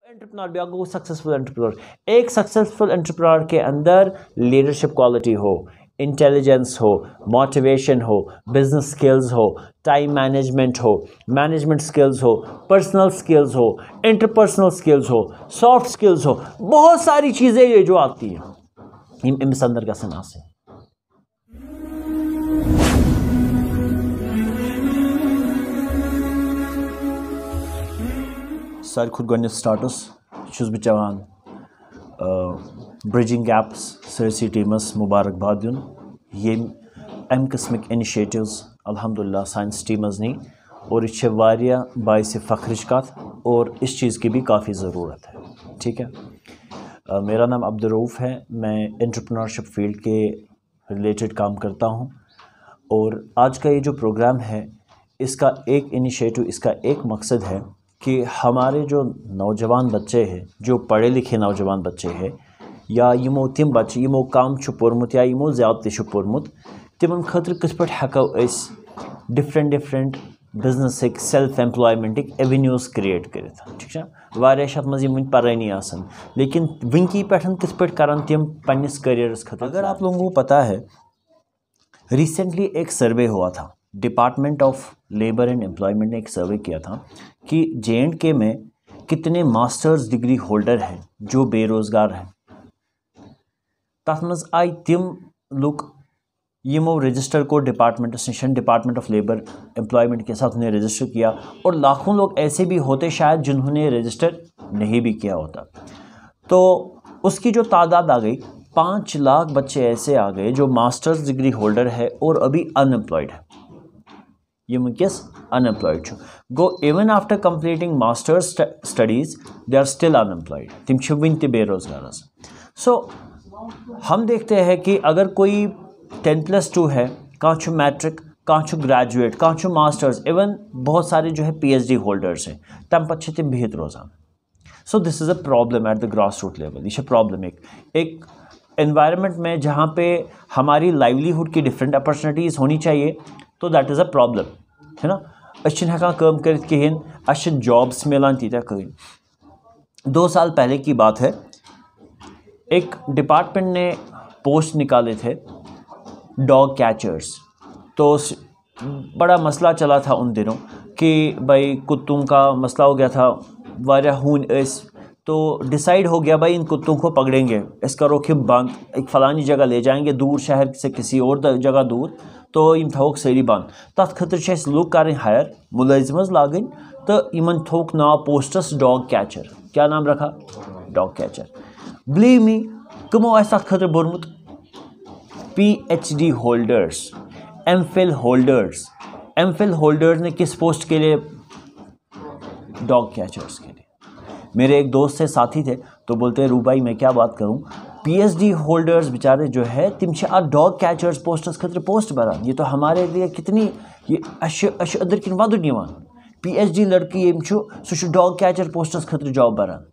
Entrepreneur भी successful entrepreneur, एक successful entrepreneur के अंदर लीडरशिप क्वालिटी हो, इंटेलिजेंस हो, मोटिवेशन हो, बिजनेस स्किल्स हो, टाइम मैनेजमेंट हो, मैनेजमेंट स्किल्स हो, पर्सनल स्किल्स हो, इंटरपर्सनल स्किल्स हो, सॉफ्ट स्किल्स हो, बहुत सारी चीज़ें ये जो आती हैं इस अंदर का सना से। सारे खुद गो स्टार्टस बह चाहान ब्रिजिंग गैप्स सरसी टीमस मुबारकबाद दिन यम अम किस्मिक इनिशिएटिव्स अल्हम्दुलिल्लाह साइंस टीमस नी और यह वारिया बाइस फ़ख्रिश कत और इस चीज़ की भी काफ़ी ज़रूरत है। ठीक है, मेरा नाम अब्दुल रऊफ़ है, मैं एंटरप्रेन्योरशिप फील्ड के रिलेटेड काम करता हूँ और आज का ये जो प्रोग्राम है इसका एक इनिशिएटिव, इसका एक मकसद है कि हमारे जो नौजवान बच्चे हैं, जो पढ़े लिखे नौजवान बच्चे हैं या यमो तम बच्चे यमो कम पोर्मुत या यमो ज़्यादा पोर्मुत तिमन खतर किस पे हेको different business self employment avenues create कर। ठीक है, वारिया मज परानी आसन लेकिन वनकी पे किस पे करन तिम पन्निस करियरस खतर। अगर आप लोगों को पता है, रिसेंटली एक सर्वे हुआ था, department of labour and employment ने एक सर्वे किया था कि J&K में कितने मास्टर्स डिग्री होल्डर हैं जो बेरोज़गार हैं। तथ मज आई तिम लुक यमो रजिस्टर को डिपार्टमेंट ऑफ लेबर एम्प्लॉयमेंट के साथ उन्हें रजिस्टर किया और लाखों लोग ऐसे भी होते शायद जिन्होंने रजिस्टर नहीं भी किया होता। तो उसकी जो तादाद आ गई, 5 लाख बच्चे ऐसे आ गए जो मास्टर्स डिग्री होल्डर है और अभी अनएम्प्लॉयड है। ये वनकस अनएम्प्लॉयड गो even after completing masters studies they are still unemployed, तिम वन ते बेरोजगार। सो हम देखते हैं कि अगर कोई 10+2 है, कह मैट्रिक, कह ग्रेजुएट, कह मास्टर्स, इवन बहुत सारे जो है PhD होल्डर्स हैं, तम पे तम बिहित रोजान। So this is a problem at the grass root level. ये प्रॉब्लम एक एनवायरनमेंट में जहाँ पे हमारी लाइवलीहुड की डिफरेंट अपॉर्चुनिटीज़ होनी चाहिए, तो दैट इज़ अ प्रॉब्लम है ना। हेकान कम कर कहें, जॉब्स मिलान तीत कहें। 2 साल पहले की बात है, एक डिपार्टमेंट ने पोस्ट निकाले थे डॉग कैचर्स। तो बड़ा मसला चला था उन दिनों कि भाई कुत्तों का मसला हो गया था, वारिया हून तो डिसाइड हो गया भाई इन कुत्तों को पकड़ेंगे, इसका रोके बंद, एक फ़लानी जगह ले जाएंगे दूर, शहर से किसी और जगह दूर, तो इन थोक सारी बंद। तथ खतर लुक करें हायर, मुलाजिमज लागन, तो इन थोक नाव पोस्टस डॉग कैचर। क्या नाम रखा? Dog catcher. बिलीव मी, कमो तथ खतर बोर्मुत PhD holders, MPhil holders. MPhil holders ने किस पोस्ट के लिए? डॉग कैचर्स के लिए। मेरे एक दोस्त थे, साथी थे, तो बोलते हैं रू भाई मैं क्या बात करूं, PhD होल्डर्स बेचारे जो है तिम डॉग कैचर्स पोस्टस खतर पोस्ट बरान। ये तो हमारे लिए कितनी ये अदर किन वद निवान। PhD लड़की यम सह डॉग कैचर पोस्टस खतर जॉब बरान।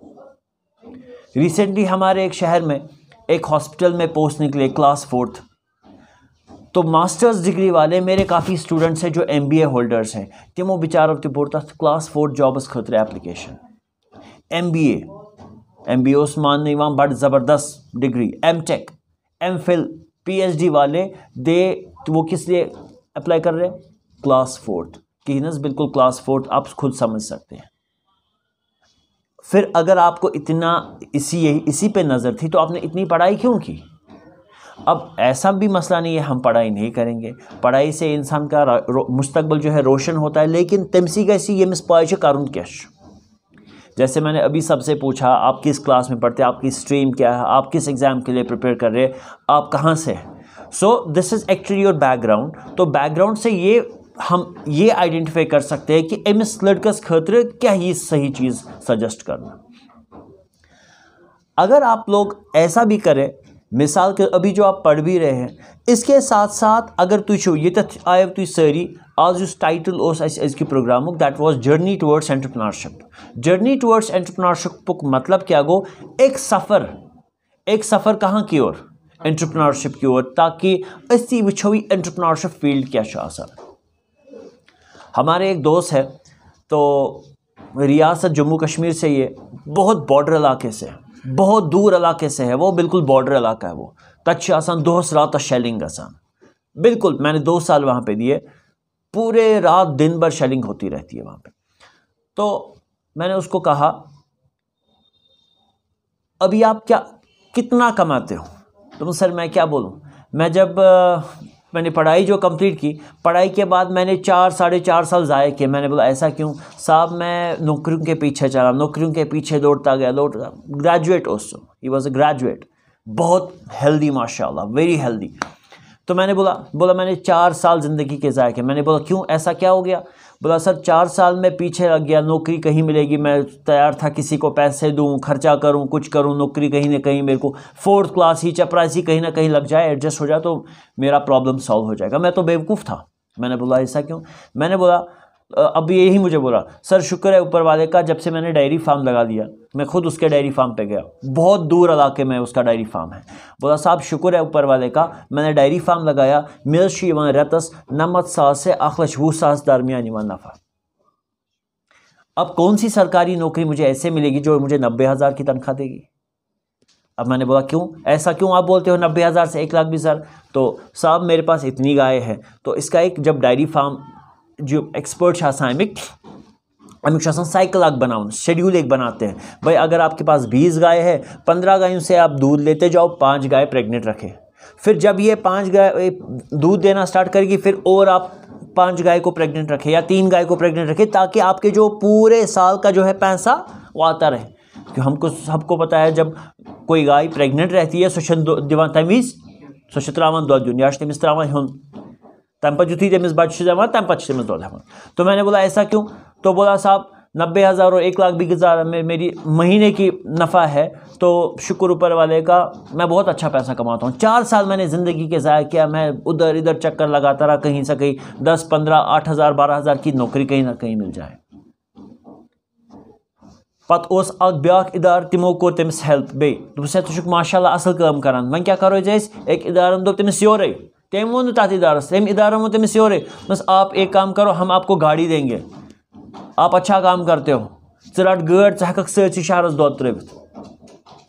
रिसेंटली हमारे एक शहर में एक हॉस्पिटल में पोस्ट निकले क्लास 4th। तो मास्टर्स डिग्री वाले मेरे काफ़ी स्टूडेंट्स हैं जो MBA होल्डर्स हैं, तिमो बेचारो तो बोलता क्लास 4 जॉबस खतर एप्लीकेशन। MBA उस्मान निवाम बड़ ज़बरदस्त डिग्री, MTech, MPhil, PhD वाले वो किस लिए अप्लाई कर रहे हैं? क्लास 4th की नस, बिल्कुल क्लास 4th, आप खुद समझ सकते हैं। फिर अगर आपको इतना इसी पे नज़र थी तो आपने इतनी पढ़ाई क्यों की? अब ऐसा भी मसला नहीं है हम पढ़ाई नहीं करेंगे, पढ़ाई से इंसान का मुस्तकबिल जो है रोशन होता है, लेकिन तमसी कैसी ये मिस पाए करुन क्या। जैसे मैंने अभी सबसे पूछा आप किस क्लास में पढ़ते हैं, आपकी स्ट्रीम क्या है, आप किस एग्ज़ाम के लिए प्रिपेयर कर रहे हैं, आप कहाँ से हैं। सो this is actually your background. तो बैकग्राउंड से हम ये आइडेंटिफाई कर सकते हैं कि अमिस लड़कस खतर क्या ही सही चीज़ सजेस्ट करना। अगर आप लोग ऐसा भी करें, मिसाल के अभी जो आप पढ़ भी रहे हैं, इसके साथ साथ अगर तुझ ये आयव तुझ सारी आज उस टाइटल की program that was journey towards entrepreneurship. Journey towards entrepreneurship मतलब क्या गो? एक सफ़र कहाँ की ओर? एंटरप्रेन्योरशिप की ओर, ताकि असी वो एंटरप्रेन्योरशिप फील्ड क्या। हमारे एक दोस्त है, तो रियासत जम्मू कश्मीर से ये बहुत बॉर्डर इलाके से, बहुत दूर इलाके से है वो, बिल्कुल बॉर्डर इलाका है वो। तच आसान दोहस रात शेलिंग आसान, बिल्कुल। मैंने 2 साल वहाँ पे दिए, पूरे रात दिन भर शेलिंग होती रहती है वहाँ पे। तो मैंने उसको कहा अभी आप कितना कमाते हो? तो सर मैं क्या बोलूँ, मैं जब मैंने पढ़ाई जो कंप्लीट की, पढ़ाई के बाद मैंने 4-4.5 साल ज़ाया किए। मैंने बोला ऐसा क्यों साहब? मैं नौकरियों के पीछे चला, नौकरियों के पीछे दौड़ता गया। Graduate also, he was a graduate, बहुत हेल्दी माशाल्लाह, वेरी हेल्दी। तो मैंने बोला मैंने 4 साल ज़िंदगी के ज़ाया किए। मैंने बोला क्यों, ऐसा क्या हो गया? बोला सर 4 साल में पीछे लग गया, नौकरी कहीं मिलेगी, मैं तैयार था किसी को पैसे दूं, खर्चा करूं, कुछ करूं, नौकरी कहीं ना कहीं मेरे को 4th क्लास ही चपरासी कहीं ना कहीं लग जाए, एडजस्ट हो जाए तो मेरा प्रॉब्लम सॉल्व हो जाएगा। मैं तो बेवकूफ़ था। मैंने बोला ऐसा क्यों? मैंने बोला अब यही मुझे बोला सर शुक्र है ऊपर वाले का, जब से मैंने डेयरी फार्म लगा दिया, मैं खुद उसके डेयरी फार्म पे गया, बहुत दूर इलाके में उसका डेयरी फार्म है। बोला साहब शुक्र है ऊपर वाले का, मैंने डेयरी फार्म लगाया, मेरे से रेतस 90 से 1,20,000 दरमियान नफ़ा। अब कौन सी सरकारी नौकरी मुझे ऐसे मिलेगी जो मुझे 90,000 की तनख्वाह देगी? अब मैंने बोला क्यों, ऐसा क्यों आप बोलते हो 90,000 से 1,00,000 भी सर? तो साहब मेरे पास इतनी गाय है, तो इसका एक जब डेयरी फार्म जो एक्सपर्ट अमिक साइकिल अग बनाओ, शेड्यूल एक बनाते हैं भाई, अगर आपके पास 20 गाय है, 15 गायों से आप दूध लेते जाओ, 5 गाय प्रेग्नेंट रखें, फिर जब ये 5 गाय दूध देना स्टार्ट करेगी फिर और आप 5 गाय को प्रेग्नेंट रखें या 3 गाय को प्रेग्नेंट रखें, ताकि आपके जो पूरे साल का जो है पैसा वो आता रहे। क्योंकि हमको सबको पता है जब कोई गाय प्रेग्नेंट रहती है सो दिवान तमीज़ सो त्रावान दो दुनिया तमिस त्रावान हूँ तम पे युथी तमिस बच्चे दिवान तम पे तमिस दो दिवान। तो मैंने बोला ऐसा क्यों? तो बोला साहब 90,000 और 1,00,000 भी गुजारा मेरी महीने की नफ़ा है, तो शुक्र ऊपर वाले का, मैं बहुत अच्छा पैसा कमाता हूँ। 4 साल मैंने ज़िंदगी के ज़ाया किया, मैं उधर इधर चक्कर लगाता रहा, कहीं से कहीं 10, 15, 8,000, 12,000 की नौकरी कहीं ना कहीं मिल जाए। पत ओस अक ब्याक इदार तिमो कोर तमिस हेल्प बे दुस तुक माशाल्लाह असल काम करान, वन क्या करो एक इदारन दो तमिस योरे, तम वो तथ इदारस, तम इदारन वो तमिस योरे, बस आप एक काम करो, हम आपको गाड़ी देंगे, आप अच्छा काम करते हो, रट गाड़ क सी शहरस दो त्रिवित।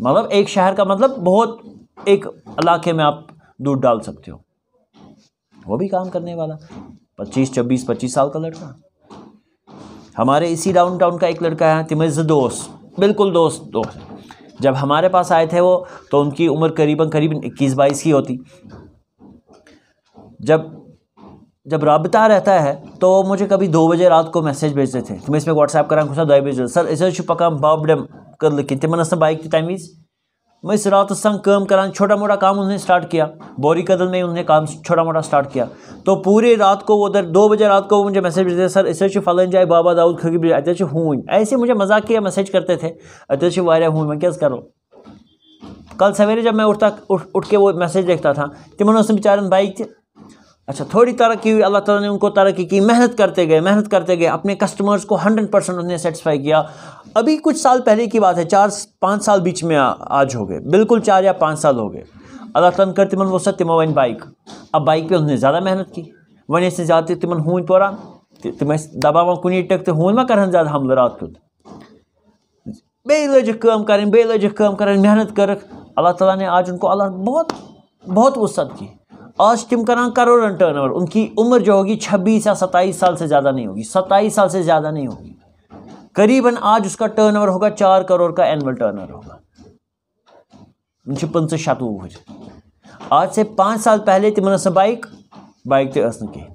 मतलब एक शहर का मतलब बहुत एक इलाके में आप दूध डाल सकते हो। वो भी काम करने वाला 25 साल का लड़का। हमारे इसी डाउनटाउन का एक लड़का है, तिमज दोस्त, बिल्कुल दोस्त। जब हमारे पास आए थे वो, तो उनकी उम्र करीबन 21-22 की होती। जब राबता रहता है तो मुझे कभी 2 बजे रात को मैसेज भेजते थे, तुम्हें इसमें व्हाट्सएप करा खुशा 2 बजे सर इस पका बाबडम कर लिखिन तिमन बाइक तमीज़ मैं इस रात संग काम करान, छोटा मोटा काम उन्होंने स्टार्ट किया, बोरी कदल में उन्होंने काम छोटा मोटा स्टार्ट किया। तो पूरी रात को वो उधर 2 बजे रात को मुझे मैसेज भेजते, सर इस फलन जाए बाबा दाऊद खगी अत हूँ, ऐसे मुझे मजाक किया मैसेज करते थे, अत वारिया हूँ मैं क्या करो। कल सवेरे जब मैं उठ के वो मैसेज देखता था, तिमन बेचारन बाइक अच्छा थोड़ी तरक्की हुई, अल्लाह ताला ने उनको तरक्की की, मेहनत करते गए, अपने कस्टमर्स को 100% उन्होंने सेटिस्फाई किया। अभी कुछ साल पहले की बात है, 4-5 साल बीच में आज हो गए, बिल्कुल 4 या 5 साल हो गए। अल्लाह ताला कर तिमन वो तिमो वन बाइक, अब बाइक पे उन्होंने ज़्यादा मेहनत की, वन से ज़्यादा तिमन हूँ तोरा तिम दबा कुन टक तो हूँ मा कर ज़्यादा हमल रात कुत बे लजक काम कर मेहनत कर। अल्लाह ताला ने आज उनको बहुत वसअत की, आज तिम करान करोड़न टर्नओवर। उनकी उम्र जो होगी 26 या 27 साल से ज़्यादा नहीं होगी, 27 साल से ज़्यादा नहीं होगी, करीबन आज उसका टर्नओवर होगा 4 करोड़ का एनुअल टर्नओवर होगा। 50-60 आज से 5 साल पहले तिमन बाइक की।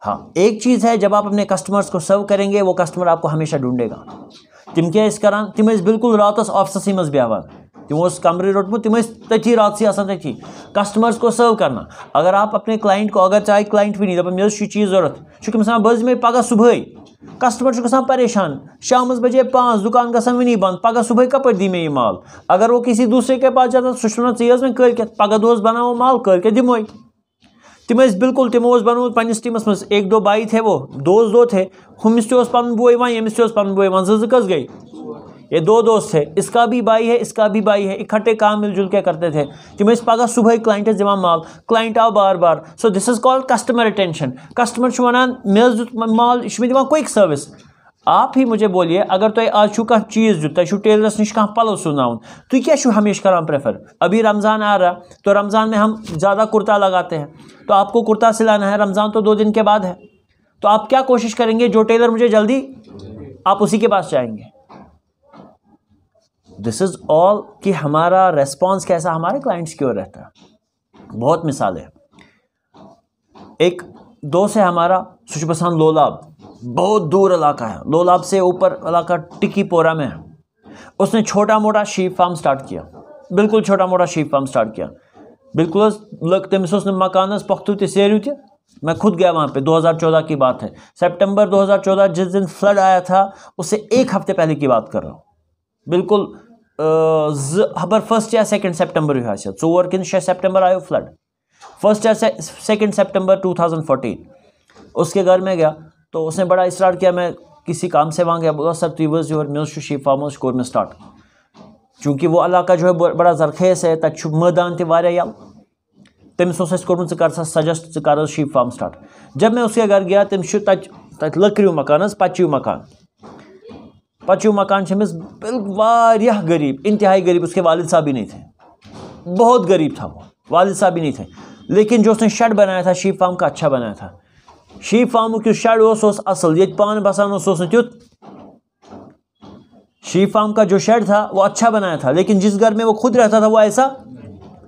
हाँ एक चीज़ है, जब आप अपने कस्टमर्स को सर्व करेंगे वो कस्टमर आपको हमेशा ढूंढेगा। तिम क्या करान, तिम बिल्कुल रात ऑफिस मज बेहवान, तिमो कमरे रोटमुत, तिम तथी रात तथी कस्टमर्स को सर्व करना। अगर आप अपने क्लाइंट को, अगर चाहे क्लाइंट भी नहीं दपान मे चीज़ जरूरत चूँकि बज मे पगह सुबह, कस्टमर गसान परेशान, शाम बजे 5 दुकान गसान वनी बंद, पगह सुबह कप दी मे माल। अगर वो किसी दूसरे के पास जाता सह चीज में कल पगह दोस बनाओ माल, कल दिमो। तिम बिल्कुल तिमो बनो पन्निस टीमस मज 1-2 बाई थे, वो दोस्त 2 थे, हुमिस पन बोई वन यमिस पन बोई वन, 2 कस गई, ये 2 दोस्त थे, इसका भी भाई है इसका भी भाई है, इकट्ठे काम मिलजुल के करते थे। तिम पगह सुबह क्लाइंट दिवान माल, क्लाइंट आव बार, so this is called customer attention. Customer वनान मे दुत माल, यह दिवान क्विक सर्विस, आप ही मुझे बोलिए, अगर तुम आज कह चीज़ जो तुम टेलरस नश कह पलो सुनाउन, तुम क्या हमेशा करान प्रेफर? अभी रमज़ान आ रहा, तो रमज़ान में हम ज़्यादा कुर्ता लगाते हैं, तो आपको कुर्ता सिलाना है, रमज़ान तो 2 दिन के बाद है, तो आप क्या कोशिश करेंगे? जो टेलर मुझे जल्दी, आप उसी के पास जाएंगे। दिस इज ऑल कि हमारा रेस्पॉन्स कैसा हमारे क्लाइंट्स की ओर रहता है। बहुत मिसाल है। एक दोस्त है हमारा, सुशपसान लोलाब, बहुत दूर इलाका है, लोलाब से ऊपर इलाका टिकीपोरा में है। उसने छोटा मोटा शीप फार्म स्टार्ट किया, बिल्कुल छोटा मोटा शीप फार्म स्टार्ट किया, बिल्कुल तमिस मकान पख्तु तेरू थे। मैं खुद गया वहाँ पे, 2014 की बात है, सितंबर 2014, जिस दिन फ्लड आया था उससे 1 हफ्ते पहले की बात कर रहा हूँ, बिल्कुल खबर 1 या 2 सितंबर हुआ, 4 कि 6 सितंबर आयो फ्लड, 1 या 2 सितंबर 2014। उसके घर में गया तो उसने बड़ा इसरार किया, मैं किसी काम से वहाँ गया, बोला सर तुम वज योर मिल शीप फार्म कोर में स्टार्ट, चूँकि वो इलाका जो है बड़ा जरखेज है, तक मैदान तय यल, तमिस कोर्मुत कर सजेस्ट कर शीप फार्म स्टार्ट। जब मैं उसके घर गया, तमिस तक लकड़ियों मकान, पच्चीव मकान, पच्चीव मकान बिल्कुल गरीब, इंतहाई गरीब, उसके वालिद साहब भी नहीं थे, बहुत गरीब था वो, वालिद साहब भी नहीं थे, लेकिन जो उसने शेड बनाया था शीप फार्म का, अच्छा बनाया था। शीप फार्म कि शेड असल, ये पान बसान तुत, शीप फार्म का जो शेड था वो अच्छा बनाया था, लेकिन जिस घर में वो खुद रहता था वो ऐसा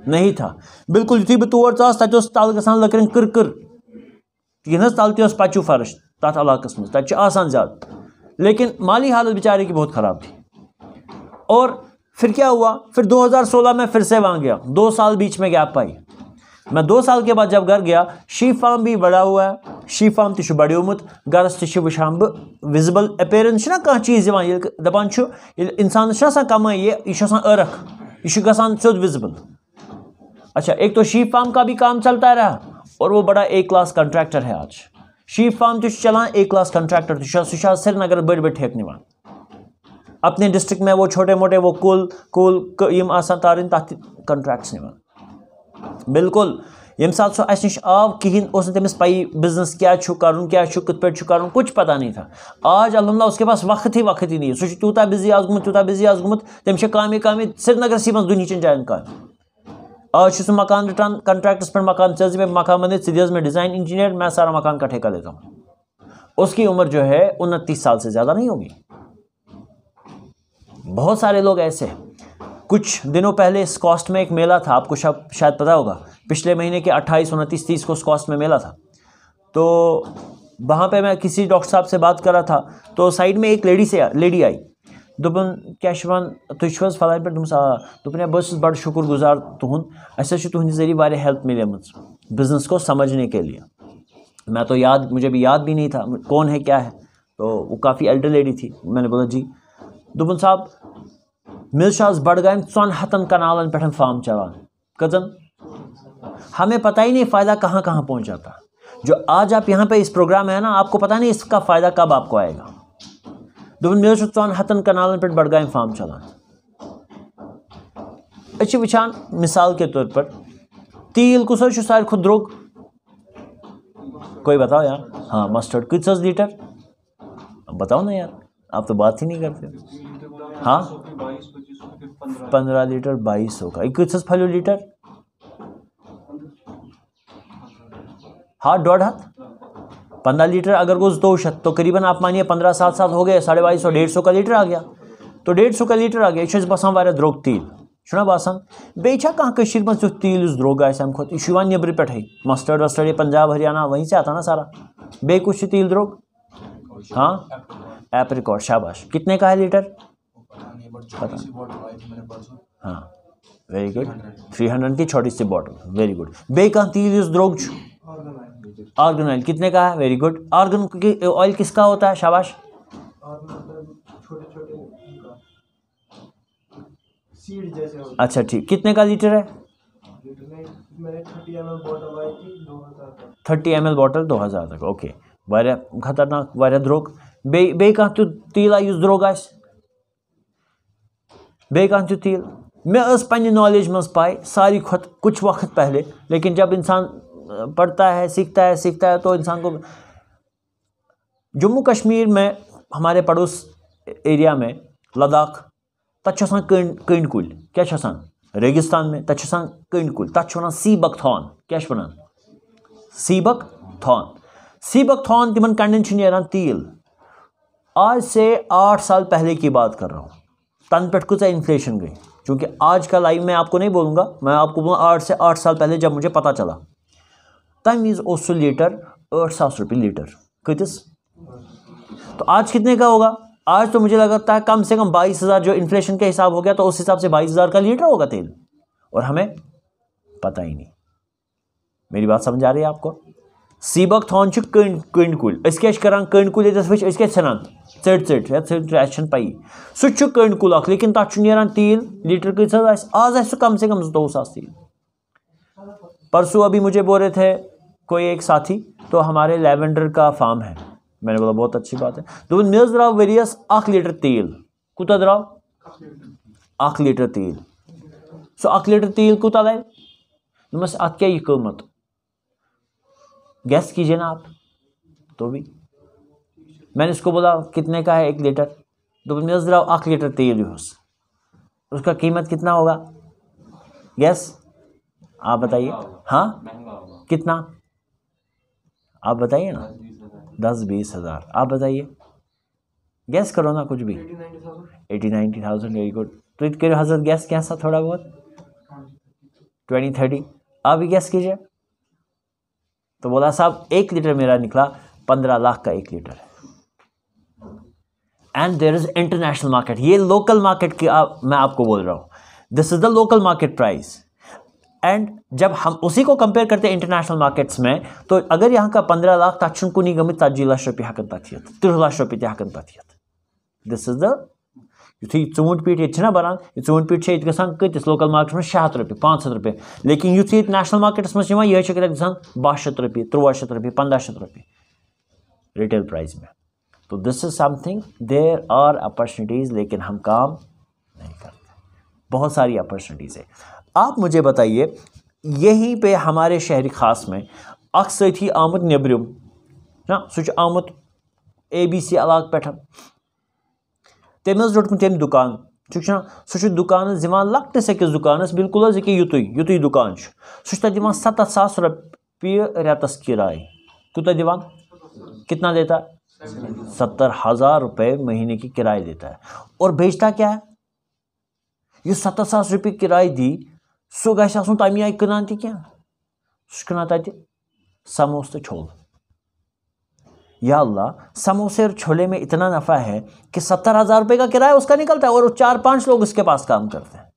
नहीं था। बिल्कुल युथी बह तौर च तल गसान लकड़न किरकिर, तल तह पच्चू फर्श तथ इलाकस मज, तक आसान ज्यादा, लेकिन माली हालत बेचारे की बहुत ख़राब थी। और फिर क्या हुआ, फिर 2016 में फिर से वहाँ गया, 2 साल बीच में गैप पाई। मैं 2 साल के बाद जब घर गया, शीप फार्म भी बड़ा हुआ है, शीप फार्म तह बड़ोमुत, गरस तह वुचान बह विजिबल अपेयरेंस कह चीज़ दपान इंसान कमाई, यह अर्ख, यह गसान सेद विजिबल। अच्छा, एक तो शीप फार्म का भी काम चलता रहा, और वो बड़ा A क्लास कंट्रैक्टर है आज। शीप फार्म तो चलान, A क्लास कंट्रैक्टर सह श्रीनगर बड़ बड़ ठेक निवान, अपने डिस्ट्रिक्ट में वो छोटे मोटे वो कुल यम आसान तारिन तथ कंट्रैक्ट्स निवान। बिल्कुल यम साथ सो अस नश आव कहें तमिस पई बिजनेस क्या कित पे कुछ पता नहीं था। आज अल्हम्दुलिल्लाह उसके पास वक्त ही नहीं, सह तूता बिजी आज गुमुत, तमिस कामे श्रीनगर सी मज दुनिचन जायन काम। आज मकान रटान कंट्रैक्टस पे मकान, में मकान बने सीधे में डिज़ाइन इंजीनियर, मैं सारा मकान का ठेका लेता हूँ। उसकी उम्र जो है 29 साल से ज़्यादा नहीं होगी। बहुत सारे लोग ऐसे हैं। कुछ दिनों पहले स्कॉस्ट में एक मेला था, आपको शायद पता होगा, पिछले महीने के 28, 29, 30 को स्कॉस्ट में मेला था। तो वहाँ पे मैं किसी डॉक्टर साहब से बात कर रहा था, तो साइड में एक लेडी आई, दोपन क्या तुज फलान पे दोपन बस बड़ शुक्र गुजार तुहद, अस तुहद जरिए वारिया हेल्प मिले बिजनेस को समझने के लिए। मैं तो मुझे भी याद भी नहीं था कौन है क्या है, तो वो काफ़ी एल्डर लेडी थी। मैंने बोला जी, दोपन साहब मिलशाज बड़गाम 400 कनालन पे फार्म चलान, कजन हमें पता ही नहीं फ़ायदा कहाँ कहाँ पहुँच जाता। जो आज आप यहाँ पे इस प्रोग्राम में है ना, आपको पता नहीं इसका फ़ायदा कब आपको आएगा। दोपन मे 400 कनालन पे बड़गाम फार्म चलान। अच्छी वुचान मिसाल के तौर पर तील कुछ सारे खुद द्रोग, कोई बताओ यार। हाँ, मस्टर्ड किस लीटर, बताओ ना यार, आप तो बात ही नहीं करते। हाँ, 15 लीटर 2200 का किस फलो लीटर। हाँ, 1.5 हाथ 15 लीटर अगर वो 200, तो करीबन आप मानिए 15-7 साल हो गए, 2250 150 का लीटर आ गया। तो 150 का लीटर आ गया, यह बसान वारिया द्रोग तील छुना बसान। बेचा कहाँ कशीर में जो तील द्रोग आम खुद यह नब्र पे मस्टर्ड वस्टर्ड ये पंजाब हरियाणा वहीं से आता ना सारा। बे कुछ तील द्रोग। हाँ, एप्रिकॉट, शाबाश। कितने का है लीटर पता? हाँ, वेरी गुड, 300 की छोटी सी बॉटल, वेरी गुड। बे कहाँ तील द्रोग आर्गन ऑयल कितने का है? Very good. आर्गन की ऑयल किसका होता है? शाबाश। अच्छा ठीक, कितने का लीटर है? 30 ml बॉटल 2000 तक। ओके, वारिया खतरनाक, वारिया द्रोग। बे कहाँ तो तील आयुस द्रोग आस, बे कहाँ तो तील मैं पन्ने नॉलेज मज पाए सारी खुद कुछ वक्त पहले, लेकिन जब इंसान पढ़ता है सीखता है तो इंसान को। जम्मू कश्मीर में हमारे पड़ोस एरिया में लद्दाख तक कंड कुल क्या रेगिस्तान में तक कंड कुल तक सीबक थॉन क्या सीबक थॉन तिमन कंडन नेरान तील। आज से 8 साल पहले की बात कर रहा हूँ, तन पे कुछ इन्फ्लेशन गई, क्योंकि आज का लाइव मैं आपको नहीं बोलूँगा, मैं आपको बोलूँगा 8 से 8 साल पहले जब मुझे पता चला तम वीज उस लीटर 8,000 रुपये लीटर कतिस। तो आज कितने का होगा? आज तो मुझे लगता है कम से कम 22,000, जो इन्फ्लेशन के हिसाब हो गया तो उस हिसाब से 22,000 का लीटर होगा तेल, और हमें पता ही नहीं। मेरी बात समझ आ रही है आपको? सीबक थॉन कंड कुल क्या कंड कुल क्या पई सह कंड कुल लेकिन तक नेरान तील लीटर कस आज कम से कम 2,000 तील। परसों अभी मुझे बोल रहे थे कोई एक साथी, तो हमारे लेवेंडर का फार्म है, मैंने बोला बहुत अच्छी बात है। तो मे द्राव वरियस 1 लीटर तेल, कूता द्राव 1 लीटर तेल, सो 1 लीटर तेल कूता लाए दोपस अत क्या यह कीमत, गैस कीजिए ना आप। तो भी मैंने इसको बोला कितने का है 1 लीटर, तो मे द्राव 1 लीटर तेल उसका कीमत कितना होगा? गैस आप बताइए। हाँ कितना आप बताइए ना, 10-20 हज़ार आप बताइए, गैस करो ना कुछ भी। 80-90,000 वेरी गुड। तो इतने हज़रत गैस क्या सा थोड़ा बहुत 20-30 आप भी गैस कीजिए। तो बोला साहब 1 लीटर मेरा निकला 15 लाख का 1 लीटर है। And there is international market, ये लोकल मार्केट की मैं आपको बोल रहा हूँ, this is the local market price. And जब हम उसी को कंपेयर करते हैं इंटरनेशनल मार्केट्स में, तो अगर यहाँ का 15 लाख तक कुनी गमित 40 लाख रुपये हकन तथियत 30 लाख रुपये हकन तथियत। दिस इज द युथी चूंट पीठ ये बनान, ये चूंट पीठ गसान कतिस लोकल मार्केट में 600 रुपये 500 रुपये, लेकिन युथी नेशनल मार्केट्स में यह 1200 रुपये 1300 रुपये 1500 रुपये रिटेल प्राइस में। तो this is something, there are opportunities, लेकिन हम काम नहीं करते। बहुत सारी अपॉर्चुनिटीज़ है। आप मुझे बताइए, यहीं पे हमारे शहरी खास में अक्सर ही आमुत नेब्रिम ना सह आमुत ABC इलाक पे तम रोटमुत तम दुकान सह दुकान दिवान लकटिस अकिस दुकानस बिल्कुल युत दुकान सह दिवान 7,000 रुपये रेतस किराए। कूता दिवान, कितना देता? 70,000 रुपये महीने की किराए देता है। और बेचता क्या है? ये 70,000 रुपये किराए दी सो गम तमी आई कनान क्या कनान तत समोस तो छोल। या अल्लाह, समोसे और छोले में इतना नफ़ा है कि 70,000 रुपये का किराया उसका निकलता है, और 4-5 लोग उसके पास काम करते हैं।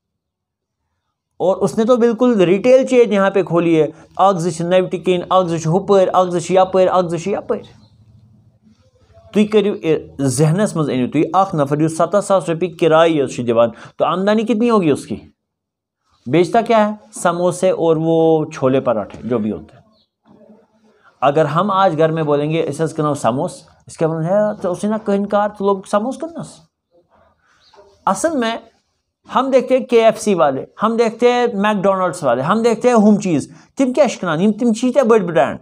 और उसने तो बिल्कुल रिटेल चेन यहाँ पे खोली है, अग नवटिकिन अग हुपर अग यपर अग यपर। तुम करू जहनस मज अनु तुम अख नफर 70,000 रुपये किराए दिवान, तो आमदनी कितनी होगी उसकी? बेचता क्या है? समोसे और वो छोले पराठे जो भी होते हैं। अगर हम आज घर में बोलेंगे इसे कनो समोस, इसके मतलब है तो उसे ना कहीं कार तो लोग समोस करनस। असल में हम देखते हैं KFC वाले, हम देखते हैं मैकडोनल्ड्स वाले, हम देखते हैं होम चीज़, तिम क्या शिकनान तिम चीज़ है बड़ ब्रांड,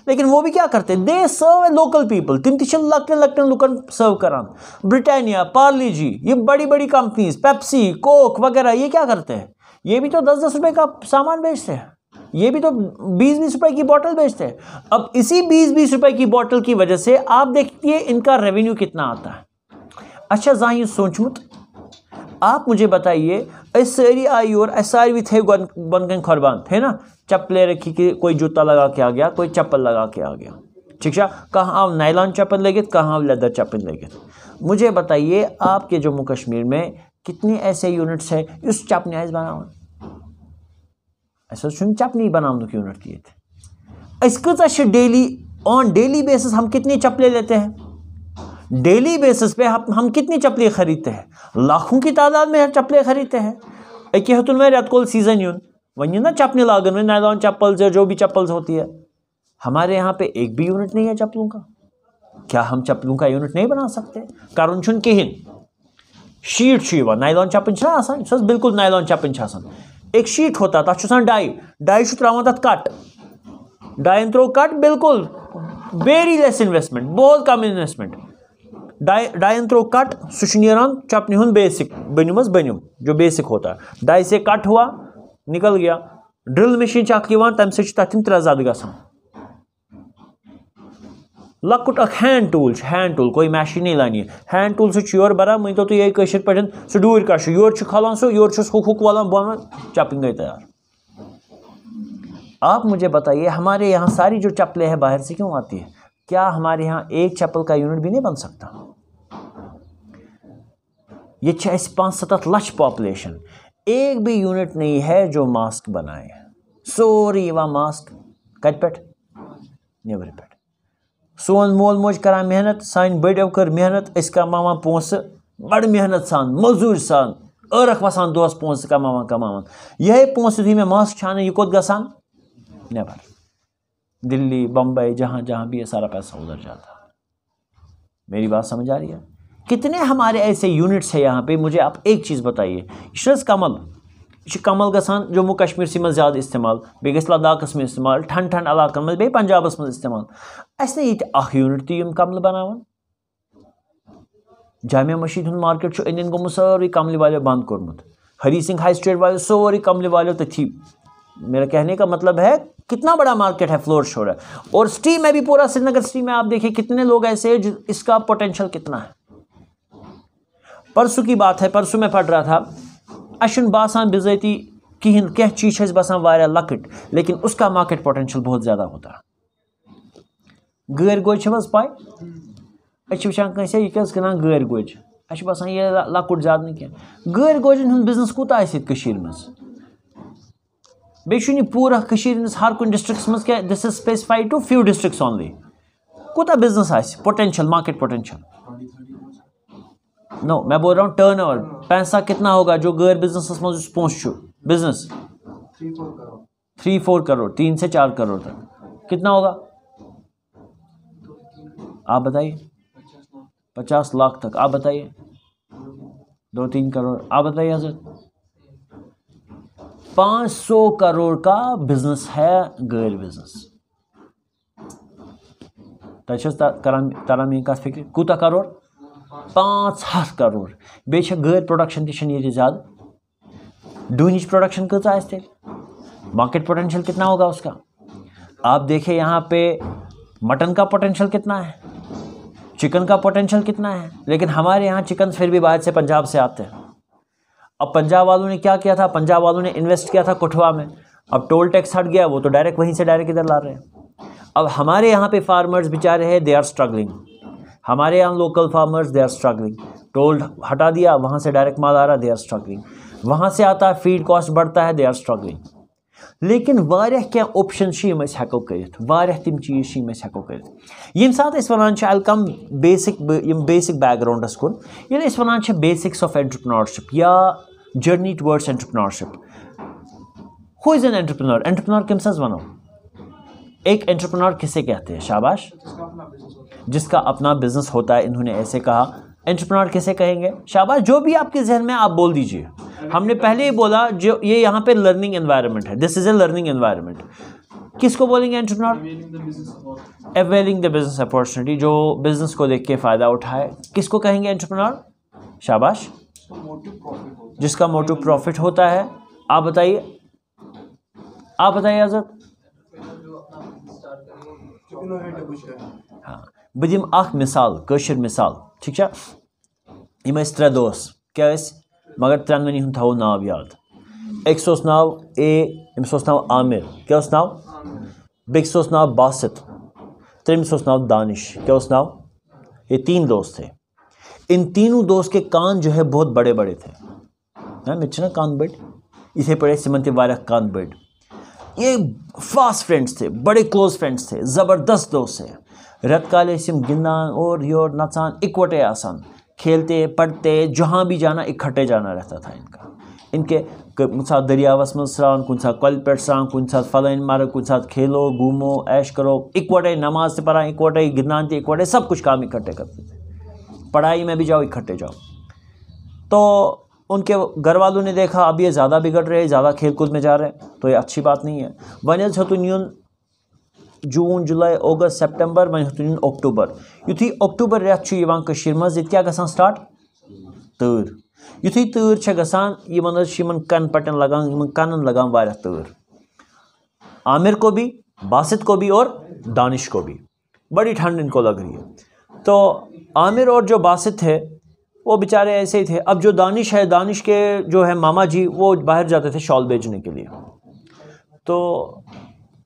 लेकिन वो भी क्या करते हैं? दे सर्व लोकल पीपल, तिम ती लकन लकन लुकन सर्व करान। ब्रिटानिया, पार्ले जी, ये बड़ी बड़ी कंपनीज, पेप्सी, कोक वगैरह, ये क्या करते हैं? ये भी तो 10-10 रुपए का सामान बेचते हैं, ये भी तो 20-20 रुपए की बोतल बेचते हैं। अब इसी 20-20 रुपए की बोतल की वजह से आप देखिए इनका रेवेन्यू कितना आता है। अच्छा जाहिर सोचमुत, आप मुझे बताइए, सारी आई और सारी थे बन खुरबान थे ना, चप्पलें रखी कि कोई जूता लगा के आ गया, कोई चप्पल लगा के आ गया, ठीक है? कहाँ आप नायलॉन चप्पल लगित, कहाँ आप लेदर चप्पल लगित। मुझे बताइए आपके जम्मू कश्मीर में कितने ऐसे यूनिट्स है इस चपने आज बनावन, ऐसा सुन चपनी बनाने की यूनिट किए थे। इसके डेली ऑन डेली बेसिस हम कितनी चप्पलें लेते हैं? डेली बेसिस पे हम कितनी चप्पलें खरीदते हैं? लाखों की तादाद में चप्पलें खरीदते हैं। एक हतुन में रेत कोल सीजन यून वही ना चप्पल लागन में नायलॉन चप्पल से जो भी चप्पल होती है, हमारे यहाँ पे एक भी यूनिट नहीं है चप्पलों का। क्या हम चप्पलों का यूनिट नहीं बना सकते? कारण छुन कहिन शीट छुआ नायलॉन चप्पन छा आसान, सो बिल्कुल नायलॉन चप्पन छा आसान। एक शीट होता तथ छुसान डाई त्रावान तथ कट, डाइन त्रो कट, बिल्कुल वेरी लेस इन्वेस्टमेंट, बहुत कम इन्वेस्टमेंट। डायन थ्रो कट सुन चपनी हूँ बेसिक बनिम जो बेसिक होता है, डाई से कट हुआ निकल गया। ड्रिल मशीन तम से तम 3 जद ग लकुट हैंड टूल कोई मशीन नहीं लानी है, हैंड टूल से योर बरा मान तो ये पे सह डूर कश योर खोलान सो योर हुक वालान बोन चपिंग गई तैयार। आप मुझे बताइए हमारे यहाँ सारी जो चप्पलें हैं बाहर से क्यों आती है? क्या हमारे यहाँ एक चप्पल का यूनिट भी नहीं बन सकता? ये 5-7 लाख पॉपुलेशन, एक भी यूनिट नहीं है जो मास्क बनाए। सोरी वह मास्क कत पे नेबर पे सोन मोल मोज करा मेहनत, सान बड़ो कर मेहनत, अस कमावान पोस बड़ मेहनत सान मजूर सान अर्ख वसान दोस पोस कमावान यह पोस यदि मैं मास्क छाने ये कोत गसान नेबर, दिल्ली बम्बई जहाँ जहाँ भी ये सारा पैसा उधर जाता। मेरी बात समझ आ रही है? कितने हमारे ऐसे यूनिट्स हैं यहाँ पे? मुझे आप एक चीज़ बताइए, कमल गसान जम्मू कश्मीर से ज़्यादा इस्तेमाल, बे लद्दाखस में इस्तेमाल, ठंड ठंड इलाकन में, बे पंजाबस में इस्तेमाल। अस ये यूनिट तीन कमल बनावान। जामिया मस्जिद हूँ मार्केट इन गोमुत सारी कमल वाले बंद कोर्मुत, हरी सिंह हाई स्ट्रीट वाले सारी कमल वाले तथी। मेरा कहने का मतलब है कितना बड़ा मार्केट है, फ्लोर शो है। और सिटी में भी, पूरा श्रीनगर सिटी में आप देखिए कितने लोग ऐसे हैं, इसका पोटेंशियल कितना है। परसों की बात है, परसों मैं पढ़ रहा था, अशन बासान बिजाती कहें क्या चीज बसान वारिया लकट, लेकिन उसका मार्केट पोटेंशियल बहुत ज़्यादा होता है। गैर गोज पाई वचान कंस यह क्या गैर गोज, बसान ये लकुट ज़्यादा नहीं क्या। गैर गोजन हूँ बिजनेस कूता मज, बे पूरा हर कुछ डिस्ट्रिक्स मज क्या, this is specified to few districts only. कूता बिजनेस पोटेंशियल, मार्केट पोटेंशियल नो, मैं बोल रहा हूँ टर्नओवर, पैसा कितना होगा जो गैर बिजनेस मज पहुँच बिजनेस 3-4 करोड़, 3 से 4 करोड़ तक कितना होगा आप बताइए? 50 लाख तक आप बताइए, 2-3 करोड़ आप बताइए हजरत। 500 करोड़ का बिजनेस है गैर बिजनेस। तरान मे कत फिक्र कूता करोड़? 5 करोड़। बे गैर प्रोडक्शन ये ज़्यादा, डूनिच प्रोडक्शन कता मार्केट पोटेंशियल कितना होगा उसका? आप देखें यहाँ पे मटन का पोटेंशियल कितना है, चिकन का पोटेंशियल कितना है, लेकिन हमारे यहाँ चिकन फिर भी बाहर से पंजाब से आते हैं। अब पंजाब वालों ने क्या किया था, पंजाब वालों ने इन्वेस्ट किया था कठुआ में, अब टोल टैक्स हट गया, वो तो डायरेक्ट वहीं से डायरेक्ट इधर ला रहे हैं। अब हमारे यहाँ पे फार्मर्स बेचारे हैं, दे आर स्ट्रगलिंग। हमारे यहाँ local farmers they are struggling, toll हटा दिया, वहाँ से डायरेक्ट माल आ रहा, दे आर स्ट्रगलिंग। वहाँ से आता है, फीड कॉस्ट बढ़ता है, दे आर स्ट्रगलिंग। लेकिन वारिया क्या ऑप्शन हेको करित, वारिया तिम चीज़ हेको करित। यम साथ वनान आई कम बेसिक बैकग्राउंडस कुन, ये वनान बेसिक्स ऑफ एंटरप्रेन्योरशिप या journey towards entrepreneurship. Who is an entrepreneur? Entrepreneur किम सज वनो? एक एंटरप्रेन्योर किसे कहते हैं? शाबाश, जिसका अपना बिजनेस होता है। इन्होंने ऐसे कहा। एंटरप्रेन्योर किसे कहेंगे? शाबाश, जो भी आपके जहन में आप बोल दीजिए। हमने पहले ही बोला जो ये यहाँ पे लर्निंग एनवायरनमेंट है, this is a learning environment. किसको बोलेंगे entrepreneur? Availing the business opportunity, जो बिजनेस को देख के फ़ायदा उठाए। किसको कहेंगे एंटरप्रेन्योर? शाबाश, जिसका मोटिव प्रॉफिट होता है। आप बताइए, आप बताइए आज़ाद। हाँ, बह दिम अख मिसाल, कशर मिसाल, ठीक है। यम 3 दोस्त, क्या मगर 3 हूँ थो नाव याद। एक नाव अमिस नाव आमिर, क्या नाव? बेकिस नाव बासित, त्रेमिस नाव दानिश, क्या नाव? ये 3 दोस्त थे। इन तीनों दोस्त के कान जो है बहुत बड़े बड़े थे ना, मे कान बड़ इथे पे सिमन वारिया कान बड़। ये फास्ट फ्रेंड्स थे, बड़े क्लोज फ्रेंड्स थे, ज़बरदस्त दोस्त थे। रत काले गिंदान और योर नचान, इकवटे आसान, खेलते पढ़ते, जहाँ भी जाना इकट्ठे जाना रहता था इनका। इनके कुछ साथ दरियावस में स्रान, कुछ साथ कल पेट स्रान, कुछ साथ फलाइन मारो, कुछ साथ खेलो घूमो ऐश करो, इकवटे नमाज से पढ़ा इकवटे, गिंदान थे इकवटे, सब कुछ काम इकट्ठे करते थे। पढ़ाई में भी जाओ इकट्ठे जाओ। तो उनके घर वालों ने देखा अब ये ज़्यादा बिगड़ रहे, ज़्यादा खेल कूद में जा रहे हैं, तो ये अच्छी बात नहीं है। वन छतुन जून जुलाई अगस्त सितंबर वह अक्टूबर युथी अक्टूबर रेत मज क्या गसान स्टार्ट तूर युथी तूर गसान कन पटन लगान कनन लगान वारिया तूर आमिर को भी बासित को भी और दानिश को भी बड़ी ठंड इनको लग रही है। तो आमिर और जो बासित थे वो बेचारे ऐसे ही थे। अब जो दानिश है, दानिश के जो है मामा जी वो बाहर जाते थे शॉल बेचने के लिए। तो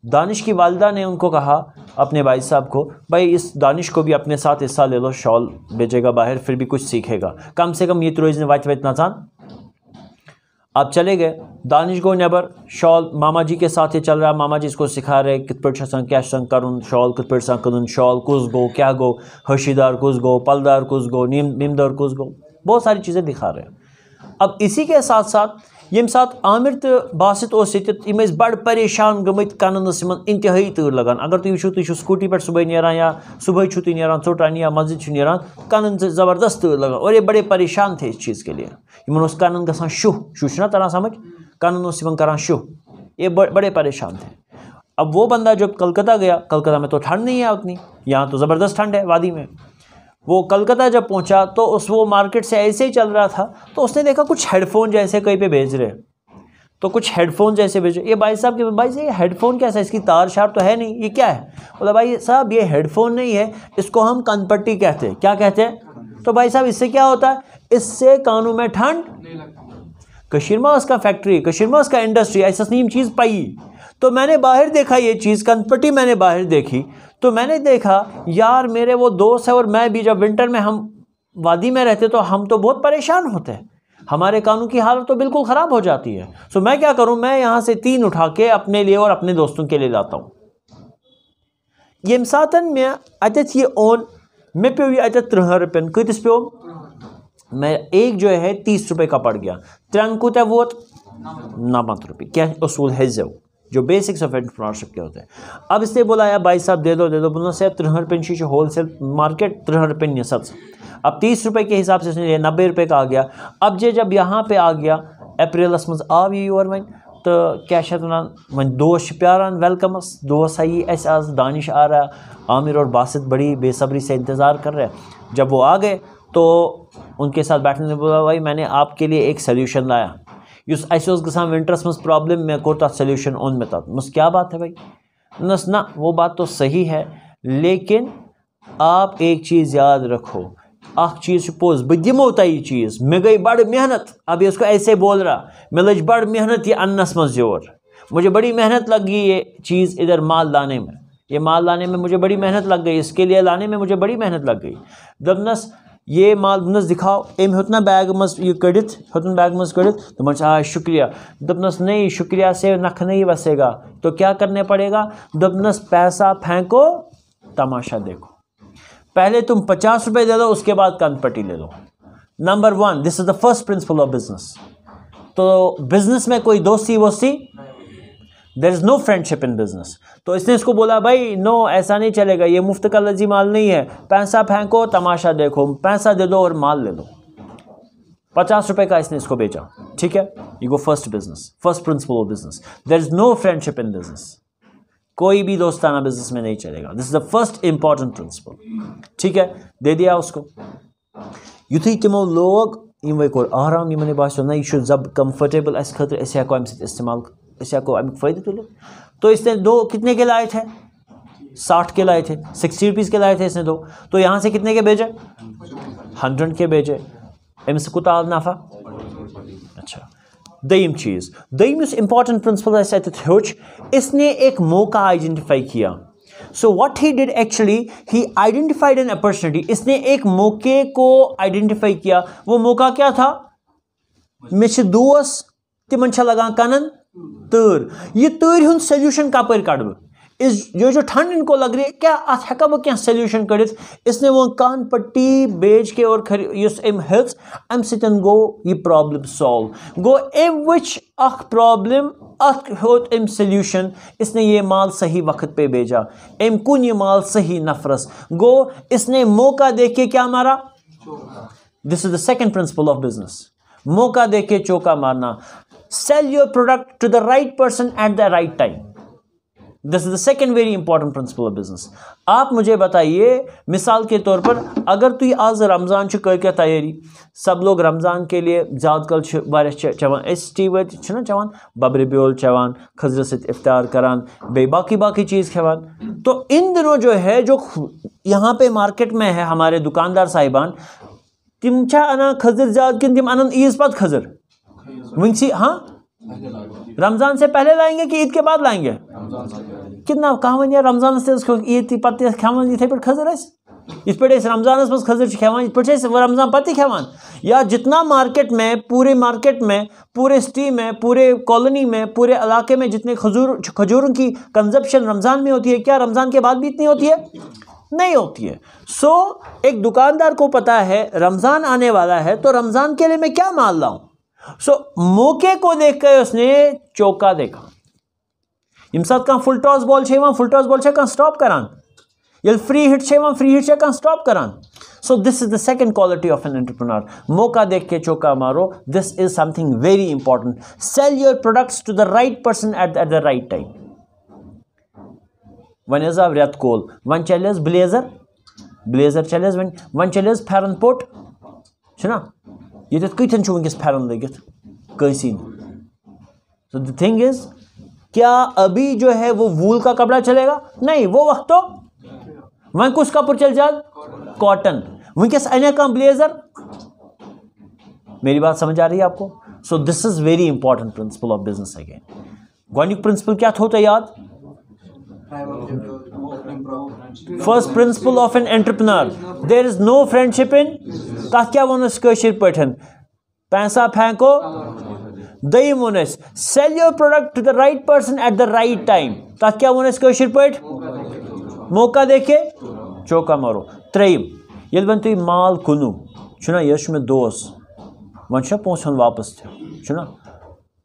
दानिश की वालिदा ने उनको कहा अपने भाई साहब को, भाई इस दानिश को भी अपने साथ हिस्सा ले लो, शॉल बेचेगा बाहर फिर भी कुछ सीखेगा, कम से कम ये तो रोज वाच वाच नासान। आप चले गए, दानिश गो नबर शॉल मामा जी के साथ ही चल रहा, मामा जी इसको सिखा रहे कित पे क्या कर शॉल कित पे कन शॉल कुस गो क्या गो हशीदार कुस गो पलदार कुस गो नीमदार कुस गो, बहुत सारी चीज़ें दिखा रहे हैं। अब इसी के साथ साथ ये साथ आमिर तो बासित बड़ परेशान गमत कन इंतहाई तूर लगान। अगर तुम वो तुम स्कूटी पे सुबह नीरान या सुबह तुम नीरान चोटान या मस्जिद नीरान कन ज़बरदस्त तूर लगान और ये बड़े परेशान थे इस चीज़ के लिए। इन कन ग शुह शुह ना तरह समझ कन करान शुह, ये बड़े परेशान थे। अब वो बंदा जब कलकत्ता गया, कलकत्ता में तो ठंड नहीं है उतनी, यहाँ तो ज़बरदस्त ठंड है वादी में। वो कलकत्ता जब पहुंचा तो वो मार्केट से ऐसे ही चल रहा था तो उसने देखा कुछ हेडफोन जैसे कहीं पे भेज रहे, तो कुछ हेडफोन जैसे भेजे। ये भाई साहब के भाई से ये हेडफोन कैसा है, इसकी तार शार तो है नहीं, ये क्या है? बोला भाई साहब ये हेडफोन नहीं है, इसको हम कनपट्टी कहते हैं। क्या कहते हैं? तो भाई साहब इससे क्या होता है? इससे कानों में ठंड कशीरमा उसका फैक्ट्री, कशीरमा उसका इंडस्ट्री ऐसा नीम चीज़ पाई। तो मैंने बाहर देखा ये चीज़ कनपट्टी, मैंने बाहर देखी तो मैंने देखा यार मेरे वो दोस्त है और मैं भी, जब विंटर में हम वादी में रहते तो हम तो बहुत परेशान होते हैं, हमारे कानों की हालत तो बिल्कुल ख़राब हो जाती है। सो मैं क्या करूं, मैं यहाँ से 3 उठा के अपने लिए और अपने दोस्तों के लिए लाता हूँ। ये सातन में अतत ये ओन मे पे ये अतत 30 रुपये कतिस पे मैं एक जो है 30 रुपये का पड़ गया, 3 कूत वोत 9 रुपये। क्या असूल है जो बेसिक्स ऑफ एंटरप्रेन्योरशिप के होते हैं। अब इसने बोला यार भाई साहब दे दो बोलो साहब 30 रुपये होल सेल मार्केट 30 रुपये सबसे। अब 30 रुपये के हिसाब से इसने 90 रुपये का आ गया। अब जब यहाँ पे आ गया अप्रैलस मज आव ये योर वन तो क्या वन वन दोस्त प्यारान वेलकमस दोस्त आई ऐसे आज दानिश आ रहा, आमिर और बासित बड़ी बेसब्री से इंतज़ार कर रहे हैं। जब वो आ गए तो उनके साथ बैठने ने बोला भाई मैंने आपके लिए एक सोल्यूशन लाया, गसान विंटर्स मज प्रॉब्लम में कोर तथ सोल्यूशन ओन में तथ मस क्या बात है भाई नस ना वो बात तो सही है, लेकिन आप एक चीज़ याद रखो, अख चीज़ पोज बह दिमो तह ये चीज़ मे गई बड़ मेहनत। अब इसको ऐसे बोल रहा मे लज बड़ मेहनत ये अन्नस मज योर, मुझे बड़ी मेहनत लगी ये चीज़ इधर माल लाने में, ये माल लाने में मुझे बड़ी मेहनत लग गई, इसके लिए लाने में मुझे बड़ी मेहनत लग गई। दबनस ये माल दनस दिखाओ एम होतना बैग मज ये कड़ित होतन बैग मज कड़ित तो मन शुक्रिया। दबनस नहीं शुक्रिया से नख नहीं बसेगा, तो क्या करने पड़ेगा? दबनस पैसा फेंको तमाशा देखो, पहले तुम 50 रुपये दे दो उसके बाद कनपट्टी ले लो। Number 1 this is the first principle of business. तो बिजनेस में कोई दोस्ती वोस्ती, there is no friendship in business. तो इसने इसको बोला भाई नो ऐसा नहीं चलेगा, ये मुफ्त का लजी माल नहीं है, पैसा फेंको तमाशा देखो, पैसा दे दो और माल ले लो। 50 रुपये का इसने इसको बेचा, ठीक है। You go first business, first principle of business, there is no friendship in business, कोई भी दोस्ताना बिजनेस में नहीं चलेगा। This is the first important principle, ठीक है। दे दिया उसको। युथी तिमो लोग इन कोर आराम इन बासो ना यह जब कंफर्टेबल अस खतर हेको अम इस्तेमाल को अमिक फ़ायदे तुल। तो इसने 2 कितने के लाए थे? 60 के लाए थे, 60 रुपीज़ के लाए थे इसने 2। तो यहाँ से कितने के भेजे? 100 के भेजे। अमिस कुता नफ़ा। अच्छा दयम चीज़, दयम इंपॉर्टेंट प्रिंसिपल होच, इसने एक मौका आइडेंटिफाई किया। So what he did actually, he identified an opportunity. इसने एक मौके को आइडेंटिफाई किया। वो मौका क्या था? मे दोस्त तिमन लगा कनन तूर, ये तूर हुन सोल्यूशन कपर कड़ इस जो ठंड इनको लग रही है, क्या अत हेका बह क्या सोल्यूशन कड़ित? इसने वो कान पट्टी बेच के और अम सतन गो ये प्रॉब्लम सॉल्व गो। एम विच अख प्रॉब्लम अख होत एम सोल्यूशन, इसने ये माल सही वक्त पे भेजा, एम कुन ये माल सही नफरस गो, इसने मौका देख के क्या मारा? This is the second principle of business, मौका देख के चौका मारना। Sell your product to the right person at the right time. This is the second very important principle of business. आप मुझे बताइए, मिसाल के तौर पर अगर तुम आज रमजान क्या तैयारी, सब लोग रमजान के लिए ज़्यादा कल चवान टी वो चवान बब्र ब्योल चवान खजर से इफ्तार करान बे बाकी बाकी चीज़ खवान। तो इन दिनों जो है जो यहाँ पे मार्केट में है हमारे दुकानदार साहिबान तिम अना खजर ज़्यादा कि तिम अन ईद पत खजर वंसी। हाँ, रमज़ान से पहले लाएंगे कि ईद के बाद लाएंगे? कितना कहावन या रमज़ान से ईद पत्ते खान इथे पे खजर इत पे रमज़ान मज खजर खान इत पे रमज़ान पत्ते खान। या जितना मार्केट में पूरे सिटी में पूरे कॉलोनी में पूरे इलाके में जितने खजूरों की कंजप्शन रमज़ान में होती है, क्या रमज़ान के बाद भी इतनी होती है? नहीं होती है। सो एक दुकानदार को पता है रमज़ान आने वाला है तो रमज़ान के लिए मैं क्या माल लाऊं। सो मौके को देखकर उसने चौका देखा। यम साथ कहां full toss ball full toss ball कहां स्टॉप करान, ये फ्री हिट फ्री हिट कहां स्टॉप करान। So this is the second quality of an entrepreneur. मौका देख के चौका मारो। This is something very important. Sell your products to the right person at the right time. वन आव रेत कोल वन चल ब्लेजर चल वन चल फेरन पोट ये कतन वनस फेरन लगित कंसी। सो द थिंग इज क्या अभी जो है वो वूल का कपड़ा चलेगा? नहीं, वो वक्त तो वह कुछ कपड़ चल जाए कॉटन। वनकस अने कम ब्लेजर। मेरी बात समझ आ रही है आपको? So this is very important principle of business. Again गोनिक प्रिंसिपल क्या थो याद? First principle of an entrepreneur, there is no friendship in तथ क्या वन कशिर पठन पैसा फेंको। दयम वन sell your product to the right person at the right time तथ क्या वन कशिर पठ मौका देखे चौका मारो। त्रेयम ये वन तुम माल कुनू छुना यह मे दोस वन पोस वापस छुना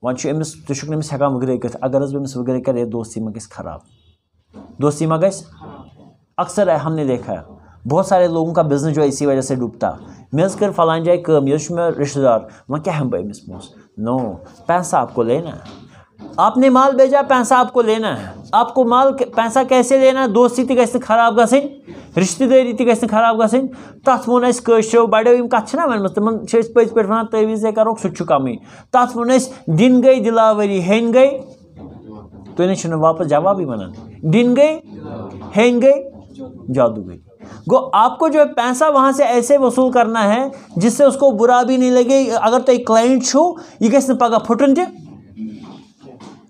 वन अमिस तुम अमिस हेकान वगैरह कर अगर अमिस वगैरह कर दोस्ती मा गई खराब, दोस्ती मा गई। अक्सर हमने देखा है बहुत सारे लोगों का बिजनेस जो है इसी वजह से डूबता। मैं कर फलान जाए कम ये मे रिश्तेदार वह क्या हम अमिस पोस। नो, पैसा आपको लेना है। आपने माल भेजा, पैसा आपको लेना है। आपको माल पैसा कैसे लेना है? दोस्ती ती गई खराब गन, रिश्तेदारी ती गई खराब गन। तथ वो कशो बड़ो यम कत वन तमन पज पे वन तवीज़ करो सह कम। तथ वो दिन गई दिलावरी हेन गई तुम वापस जवाब ही वन दिन गई हेन गई जादू गई। गो आपको जो है पैसा वहां से ऐसे वसूल करना है जिससे उसको बुरा भी नहीं लगे। अगर तो एक क्लाइंट छो यह गई पगह फुटन टे।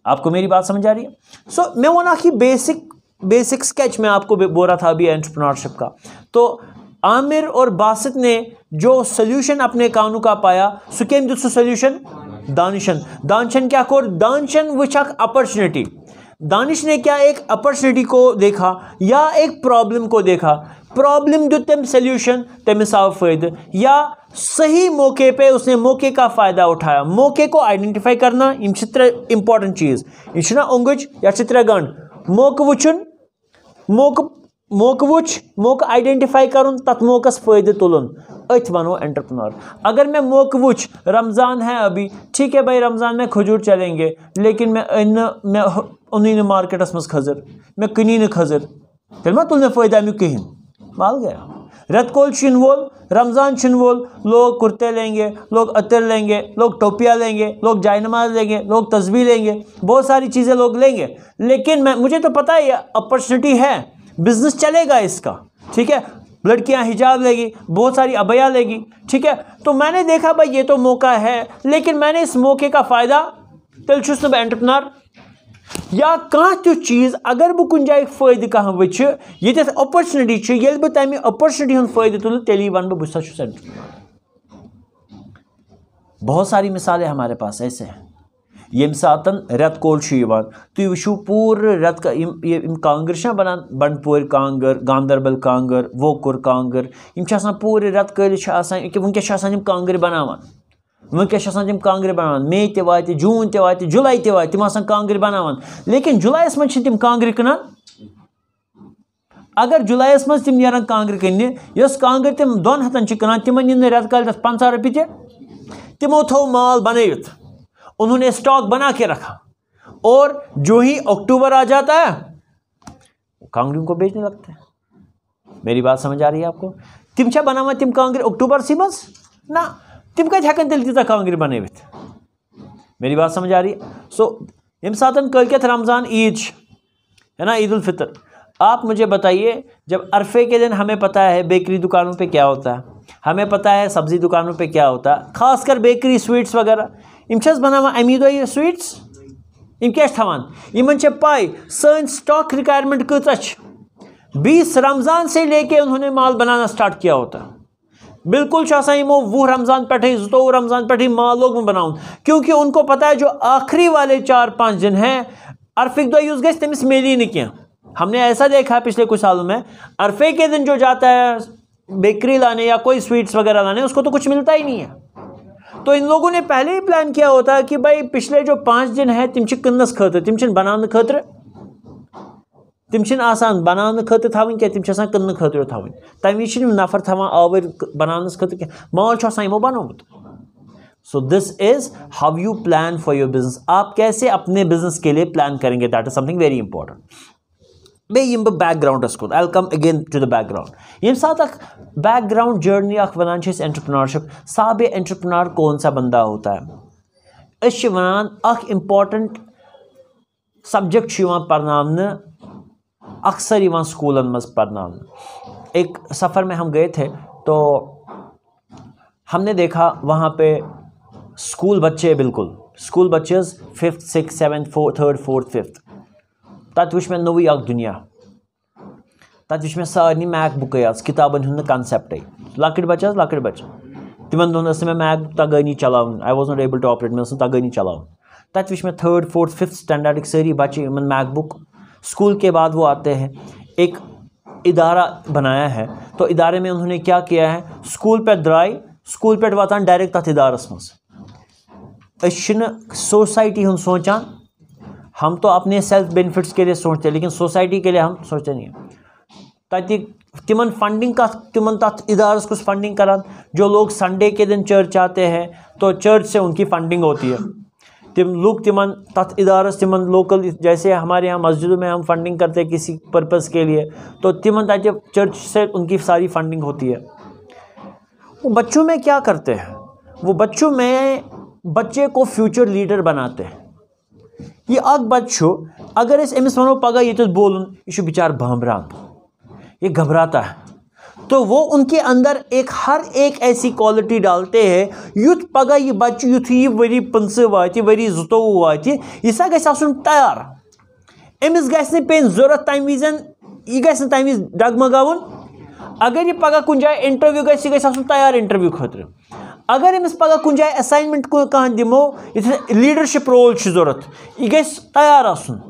आपको मेरी बात समझ आ रही है? सो मैं वो ना कि बेसिक स्केच में आपको बोल रहा था अभी एंटरप्रेन्योरशिप का। तो आमिर और बासित ने जो सोल्यूशन अपने कानू का पाया सो कम दित सोल्यूशन दानिशन क्या कोर दानिशन वुच अपॉर्चुनिटी। दानिश ने क्या एक अपॉर्चुनिटी को देखा या एक प्रॉब्लम को देखा। प्रॉब्लम दुत तम सोल्यूशन, तमिस आव फायदे या सही मौके पे उसने मौके का फ़ायदा उठाया। मौके को आइडेंटिफाई करना इंपॉर्टेंट चीज़ यह ओंगुच या गंड मौका वुचन मौका आइडेंटिफाई कर तथ मौकस फ़ायदे तुलन अथ वनो एंटरप्रेन्योर। अगर मैं मौका वुच रमज़ान है अभी ठीक है भाई रमज़ान में खजूर चलेंगे लेकिन मैं उन्हीं मार्केटस मज खजर मैं कनी न खजर तेल मा तुल मे फ़ायदा अमुक कहें माल गया। रेत कोल छिन वोल रमज़ान छिन वोल लोग कुर्ते लेंगे, लोग अतर लेंगे, लोग टोपियाँ लेंगे, लोग जायनमाज लेंगे, लोग तस्बीह लेंगे, बहुत सारी चीज़ें लोग लेंगे। लेकिन मुझे तो पता है अपॉर्चुनिटी है, बिजनेस चलेगा इसका, ठीक है। लड़कियां हिजाब लेगी, बहुत सारी अबया लेगी, ठीक है। तो मैंने देखा भाई ये तो मौका है लेकिन मैंने इस मौके का फ़ायदा तेल छुस न एंटरप्रेन्योर या कह तु चीज़ अगर बह कुछ जाए फ़ायदे कह वो ये अपॉर्चुनिटी ये बह तमें अपॉर्चुनिटी हूँ फ़ायदे तुल तेली वन बह एंटरप्रेन्योर। बहुत सारी मिसालें हमारे पास ऐसे हैं। यम सात रेत कोल तुम वो पूर रेत कांगर बनान बंडपोर कांगर, गांदरबल कांगर, वोकुर कांगर पूरे रेत कल वनकस कांगर बनावान वनकस तम कांगर बनावान। मे ते वाते, जून ते वाते, जुलाई ते वाते तम कांगर बनावान। लेकिन जुलाईस मज तम कांगर कनान। अगर जुलाईस मज तम नेरान कांगर कन्ने यस कांगर तम 200 कनान तिमन इन रेत काल 50 रुपये ते तिमो थो माल बनावित, उन्होंने स्टॉक बना के रखा और जो ही अक्टूबर आ जाता है कांगरियों को बेचने लगते हैं। मेरी बात समझ आ रही है आपको? तिम छा बनावा तिम कांगरि अक्टूबर सी मज ना, तिम कत हेकन तेल तीता कांगरि बनवित। मेरी बात समझ आ रही है? सो यम सातन कलकत रमज़ान ईद है ना, ईद उल फितर, आप मुझे बताइए, जब अरफे के दिन हमें पता है बेकरी दुकानों पे क्या होता है, हमें पता है सब्जी दुकानों पे क्या होता है, खासकर बेकरी स्वीट्स वगैरह, इम बनावा अमी दो ये स्वीट्स, इम क्या थवान, इमन पाई सन स्टॉक रिक्वायरमेंट कत 20 रमज़ान से लेके उन्होंने माल बनाना स्टार्ट किया होता है। बिल्कुल यमो 20 रमज़ान पे 2 रमज़ान पे माल लोग बनाऊन, क्योंकि उनको पता है जो आखिरी वाले 4-5 दिन हैं अरफिक दो यूज गए तमिस मेली नहीं किया। हमने ऐसा देखा है पिछले कुछ सालों में, अरफे के दिन जो जाता है बेकरी लाने या कोई स्वीट्स वगैरह लाने, उसको तो कुछ मिलता ही नहीं है। तो इन लोगों ने पहले ही प्लान किया होता है कि भाई पिछले जो 5 दिन है तिम कन्नस खतर, तिम बनाने खतर, तिम आसान बनाने खतर थवन क्या, तिम कन्न खतर थवन, तमी नफर थवान आवर बनाने खतर क्या, माल यमो बनोमुत। So this is how you plan for your business. आप कैसे अपने बिजनेस के लिए प्लान करेंगे, that is something very important. बेम बैकग्राउंडस कुन, I come again to the background. यम साथ बैकग्राउंड जर्नी वन एंटरप्रेन्योरशिप, साहब एंटरप्रेन्योर कौन सा बंदा होता है, वन इम्पॉर्टेंट सब्जेक्ट पढ़ना अक्सर स्कूलन मज पढ़ना। एक सफ़र में हम गए थे तो हमने देखा वहाँ पे स्कूल बच्चे, बिल्कुल स्कूल बच्चे 5th 6th 7th 3rd 4th 5th, तत वुच मे नोई दुनिया, तत वुच मे सारे मैक बुक किताबन हुंद कंसेप्ट, लकट बच्चे तिमन दोन मे मैक तगनी चलावन, I was not able to operate, मे तगनी चलावन। तत वुच मे 3rd 4th 5th स्टैंडर्ड सारी बच्चे इन मैक बुक। स्कूल के बाद वो आते हैं, एक इदारा बनाया है, तो इदारे में उन्होंने क्या किया है, स्कूल पे द्राई, स्कूल पे वातान डायरेक्ट तथ इदारस मज। सोसाइटी हूँ सोचान, हम तो अपने सेल्फ बेनिफिट्स के लिए सोचते हैं, लेकिन सोसाइटी के लिए हम सोचते नहीं हैं। तक तिमन फंडिंग का तिमन तथ इदारस कुछ फंडिंग करान, जो लोग संडे के दिन चर्च आते हैं तो चर्च से उनकी फंडिंग होती है, तिम लोग तिमन तथ इदारस तिमन लोकल, जैसे हमारे यहाँ मस्जिदों में हम फंडिंग करते हैं किसी पर्पज़ के लिए, तो तिमन तक चर्च से उनकी सारी फंडिंग होती है। वो बच्चों में क्या करते हैं, वो बच्चों में बच्चे को फ्यूचर लीडर बनाते हैं। ये अग बच्चों अगर इस अमिस वनो पगह ये बोलन, ये बेचार बहमरान, ये घबराता है, तो वो उनके अंदर हर एक ऐसी क्वालिटी डालते हैं युथ पगह ये बच्चे युथ ये वरी 5 वात वरी 2 वात यह गस आसन तैयार, अमिस गस पेन जरूरत तम विजन, यह गस तम विज डगमगावन। अगर ये पगह कुछ जाए इंटरव्यू गस आसन तैयार इंटरव्यू खतर, अगर अमिस पगह कुछ जाए असाइनमेंट कह दिमो लीडरशिप रोल जरूरत, यह गस तैयार आसन।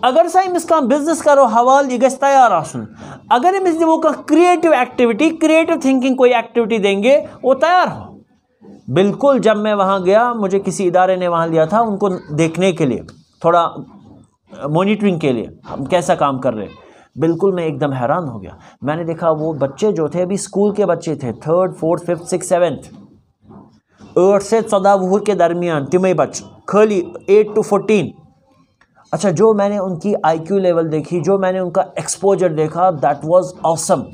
अगर सा अमिस कह बिजनेस करो हवाल, यह गस तैयार आसन। अगर अमिस दिमो कह क्रिएटिव एक्टिविटी, क्रिएटिव थिंकिंग कोई एक्टिविटी देंगे, वो तैयार हो। बिल्कुल जब मैं वहाँ गया, मुझे किसी इदारे ने वहाँ लिया था उनको देखने के लिए, थोड़ा मॉनिटरिंग के लिए हम कैसा काम कर रहे हैं। बिल्कुल मैं एकदम हैरान हो गया। मैंने देखा वो बच्चे जो थे अभी स्कूल के बच्चे थे, 3rd 4th 5th 6th 7th, 8 से 14 वुहर के दरमियान तिमे बच्चे, खाली 8 to 14। अच्छा, जो मैंने उनकी IQ लेवल देखी, जो मैंने उनका एक्सपोजर देखा, दैट वाज ऑसम।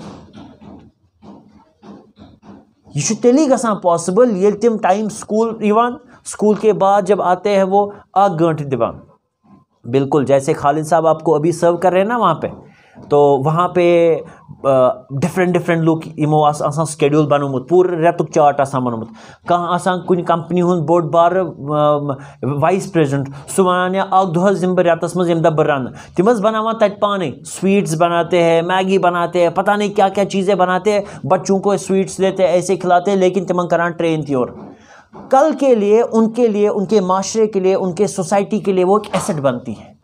यह तेली गसान पॉसिबल ये तिम टाइम स्कूल इवान, स्कूल के बाद जब आते हैं वो 1 घंटे दिवान। बिल्कुल जैसे खालिद साहब आपको अभी सर्व कर रहे हैं ना वहाँ पे, तो वहाँ पे डिफरेंट लोग यमो आसान स्केड्यूल बनोमुत, पूरे रेतुक चार्ट आसान बनोमुत। कहाँ आसान कुछ कंपनी हुन बोड़ बार वाइस प्रेसिडेंट सह वन अख दोहस दिम बह रेतस मज यम बह रन, तिम बनावान तत पाने स्वीट्स बनाते हैं, मैगी बनाते हैं, पता नहीं क्या क्या चीज़ें बनाते हैं, बच्चों को स्वीट्स देते हैं, ऐसे खिलाते हैं, लेकिन तिमन करान ट्रेन थी। और कल के लिए, उनके माशरे के लिए, उनके सोसाइटी के लिए वो एक एसेट बनती है।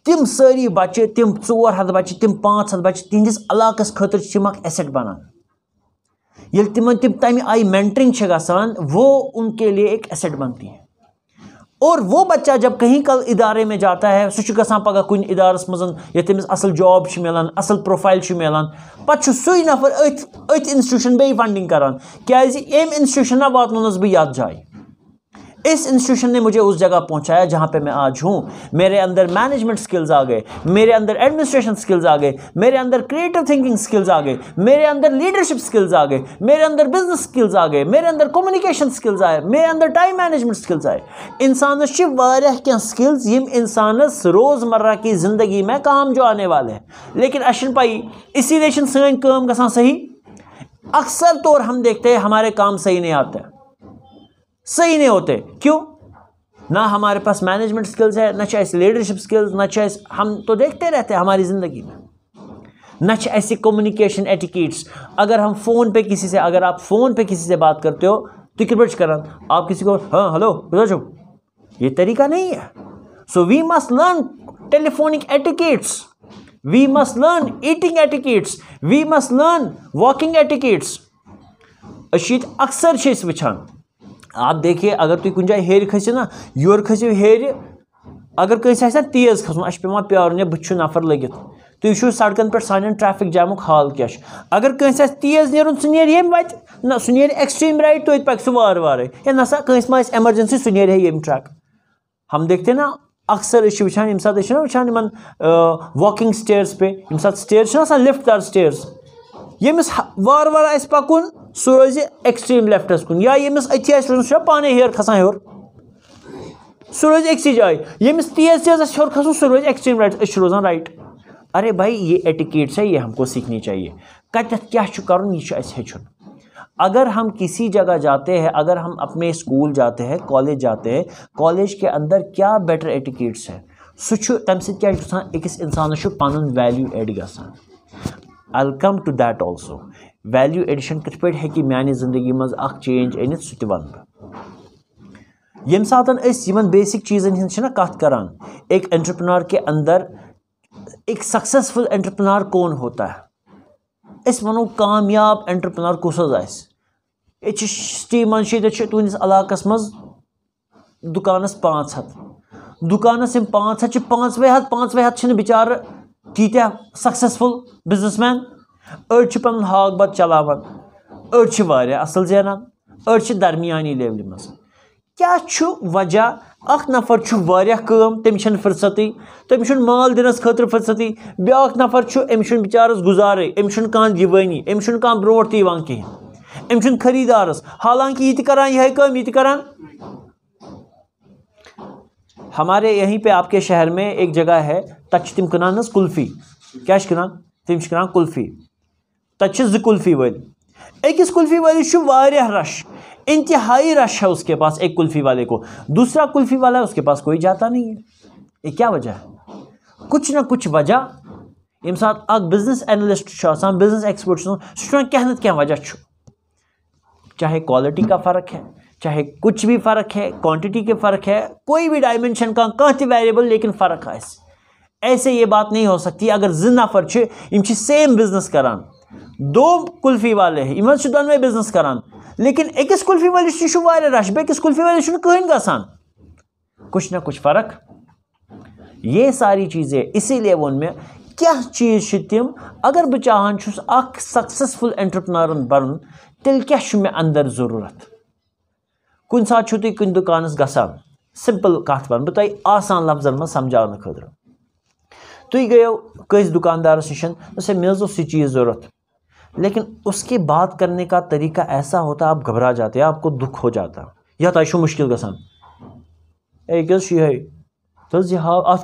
तिम सारी बच्चे, तिम 400 बच्चे, तिम 500 बच्चे, तिहस इलाकस खतर एसेट बनान। ये तिम तम आई मेंटरिंग गसान, वो उनके लिए एक एसेट बनती है। और वो बच्चा जब कहीं कल इदारे में जाता है, सह गसान पगह कुन इदारस मज ये तमिस असल जॉब मिलान, असल प्रोफाइल मिलान, पत् सुई नफर अथ इंस्टीट्यूशन बे फंडिंग करान, क्या एम इंस्टीट्यूशन वातनोनस बह यथ जाए, इस इंस्टीट्यूशन ने मुझे उस जगह पहुंचाया जहां पे मैं आज हूं। मेरे अंदर मैनेजमेंट स्किल्स आ गए, मेरे अंदर एडमिनिस्ट्रेशन स्किल्स आ गए, मेरे अंदर क्रिएटिव थिंकिंग स्किल्स आ गए, मेरे अंदर लीडरशिप स्किल्स आ गए, मेरे अंदर बिजनेस स्किल्स आ गए, मेरे अंदर कम्युनिकेशन स्किल्स आए, मेरे अंदर टाइम मैनेजमेंट स्किल्स आए। इंसानस छ वारियाह कह स्किल्स यम इंसानस रोजमर्रा की जिंदगी में काम जो आने वाले हैं, लेकिन अशन पाई इसीलिए सन काम गसान सही। अक्सर तौर हम देखते हैं हमारे काम सही नहीं आते, सही नहीं होते। क्यों? ना हमारे पास मैनेजमेंट स्किल्स है, ना चाहे लीडरशिप स्किल्स, ना चाहे हम तो देखते रहते हैं हमारी ज़िंदगी में, ना चाहे ऐसी कम्युनिकेशन एटिकेट्स। अगर हम फ़ोन पे किसी से, अगर आप फ़ोन पे किसी से बात करते हो तो किरबच कर आप किसी को हाँ हेलो बताओ, ये तरीका नहीं है। So we must learn telephonic etiquettes, we must learn eating etiquettes, we must learn walking etiquettes. अक्सर वुचान आप देखिए, अगर तुम कुछ जाए हेर खसो ना, योर खसो हेर, अगर कंस तेज खसन पे प्यार बुत नफर लगित, तुम सड़कन पे सान ट्रैफिक जैमुक हाल क्या। अगर कंस तेज नीर सह नीर यम वत ना, सह नीर एक्सट्रीम राइट, तो पक सह वार वार, या नसा कंस मा एमरजेंसी सह नीर यम ट्रैक। हम देखते ना अक्सर वुचान यम सात वुचान इन वॉकिंग स्टेयर्स पे, यम सात स्टेयर्स लिफ्ट दार स्टेयर्स, यमिस वार वार आस पकुन सह रोज एक्सट्रीम लेफ्टस कुन, या यमिस अथी रोज पाने हेर खसान हेर सह रोज अक्सी जाए, यमिस तेज तेज हेर खसन सह रोज एक्सट्रीम राइट, रोजान राइट। अरे भाई ये एटिकेट्स है, ये हमको सीखनी चाहिए। कतत क्या कर हेचुन। अगर हम किसी जगह जाते हैं, अगर हम अपने स्कूल जाते हैं, कॉलेज जाते हैं, कॉलेज के अंदर क्या बेटर एटिकेट्स है, सह तम क्या अकिस इंसानस पन वैल्यू एड गसान। I will come to that also. Value addition कित पे हेकि म्यानि जिंदगी मज अख चेंज अनित सह वन बह। यम सातन यमन बेसिक चीज़न हिंद ना कथ करान, एक एंटरप्रेन्योर के अंदर एक सक्सेसफुल एंटरप्रेन्योर कौन होता है, इस वनो कामयाब एंटरप्रेन्योर कुस ये सिटी मन तुंदिस इलाकस मज दुकानस 500, दुकानस 500 पांचवे हथ बिचार तीत्या सक्सेसफुल बिजनेसमैन। अड़ पन हाक बत चलावन, अड़ असल ज़ानान, अड़ दरमियानी लेवल मज। क्या वजह? अख नफर वारियाह काम, तमिस फुर्सती, तमिस माल दिनस खतर फुर्सती, ब्याक नफर अमिस बिचारस गुजारे, अमिस कह दिवानी, अमिस कह ब्रोट तवान कहें, अमिस खरीदारस, हालांकि यह करान यह काम यह करान। हमारे यहीं पे आपके शहर में एक जगह है, तक तिम कनान कुल्फ़ी, क्या कनान तिम कनान कुल्फ़ी, तक 2 कुल्फ़ी वाल, अकिस कुल्फ़ी वालिस वारियाह रश, इंतहाई रश है उसके पास एक कुल्फ़ी वाले को, दूसरा कुल्फ़ी वाला उसके पास कोई जाता नहीं है। ये क्या वजह है? कुछ ना कुछ वजह यम साथ अग बिजनेस एनालिस्ट बिजनेस एक्सपर्ट सह कहना क्या वजह, चाहे क्वालिटी का फ़र्क है, चाहे कुछ भी फ़र्क है, क्वांटिटी के फ़र्क है, कोई भी डायमेंशन का कह वेरिएबल, लेकिन फ़र्क है। ऐसे ये बात नहीं हो सकती। अगर 2 नफर सेम बिजनेस करान, 2 कुल्फ़ी वाले हैं, इन दोनों बिजनेस करान, लेकिन अकिस कुल्फ़ी वालिस रश, बेकिस कुल्फ़ी वालिस कहीं गसान, कुछ ना कुछ फ़र्क। ये सारी चीज़ें इसीलिए वो उनमें क्या चीज़ तिम, अगर बह चाहान अख सक्सेसफुल एंटरप्रेन्योर बन, तेल क्या मे अंदर ज़रूरत। कुन सात तुम कुन दुकानस गसान, सिंपल कथ वन बह तुम आसान लफ्जन में समझाने खतर, तुम गयो कस दुकानदारस निश, दस मे यह चीज़ ज़रूरत, लेकिन उसके बात करने का तरीका ऐसा होता, आप घबरा जाते हैं, आपको दुख हो जाता, या तुम मुश्किल गसान, अत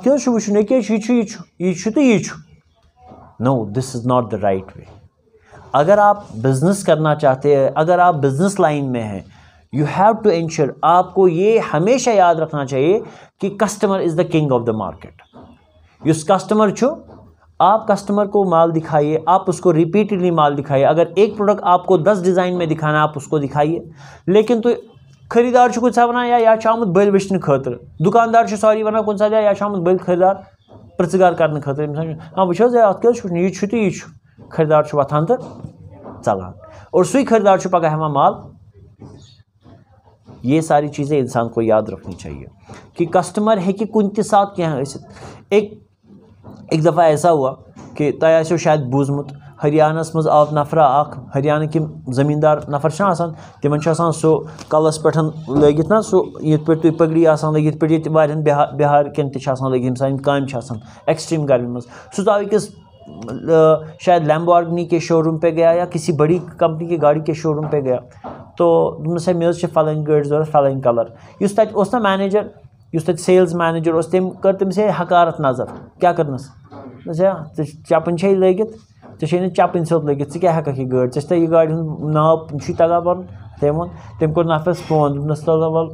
क्या no, this is not the right way. अगर आप बिजनेस करना चाहते हैं, अगर आप बिजनेस लाइन में हैं, यू हैव टू इंश्योर, आपको ये हमेशा याद रखना चाहिए कि customer is the king of the market. Use customer आप कस्टमर को माल दिखाइए, आप उसको रिपीटेडली माल दिखाइए। अगर एक प्रोडक्ट आपको 10 डिज़ाइन में दिखाना, आप उसको दिखाइए, लेकिन तो खरीदार कुछ वन या आमुत बल वचन खतर, दुकानदार सॉरी वन कुछ या आमुत बल खरीदार प्रचगार कर खतर, हाँ वो अत ये खरीदार वथान तो चलान, और सही खरीदार पगह हेवान माल। ये सारी चीज़ें इंसान को याद रखनी चाहिए कि कस्टमर है कि कुन ते साथ क्या एक दफ़ा ऐसा हुआ कि तय शायद बूझमुत, हरियाणस मज आव नफरा हरियाणा कि जमींदार नफर तिमन सो कलस पे लगित ना सो ये पे पगड़ी लगित पे बिहार कन लगित सान काम एक्सट्रीम गर्मी मज सो तो अकिस शायद लैम्बोर्गिनी के शोरूम पे गया या किसी बड़ी कंपनी की गाड़ी के शोरूम पे गया तो दोपस मे फलान गाड़ी जरूरत फलान कलर उस तत ना मैनेजर उस तत सेल्स मैनेजर तम कर तमिस हकारत नजर क्या करनस चपन छे लगित ऐ चपन सोत लगित क्या हेक यह गाड़ी ये गाड़ी नाव तगा वन तम वो तम कोर नफरस फोन दोपनस वल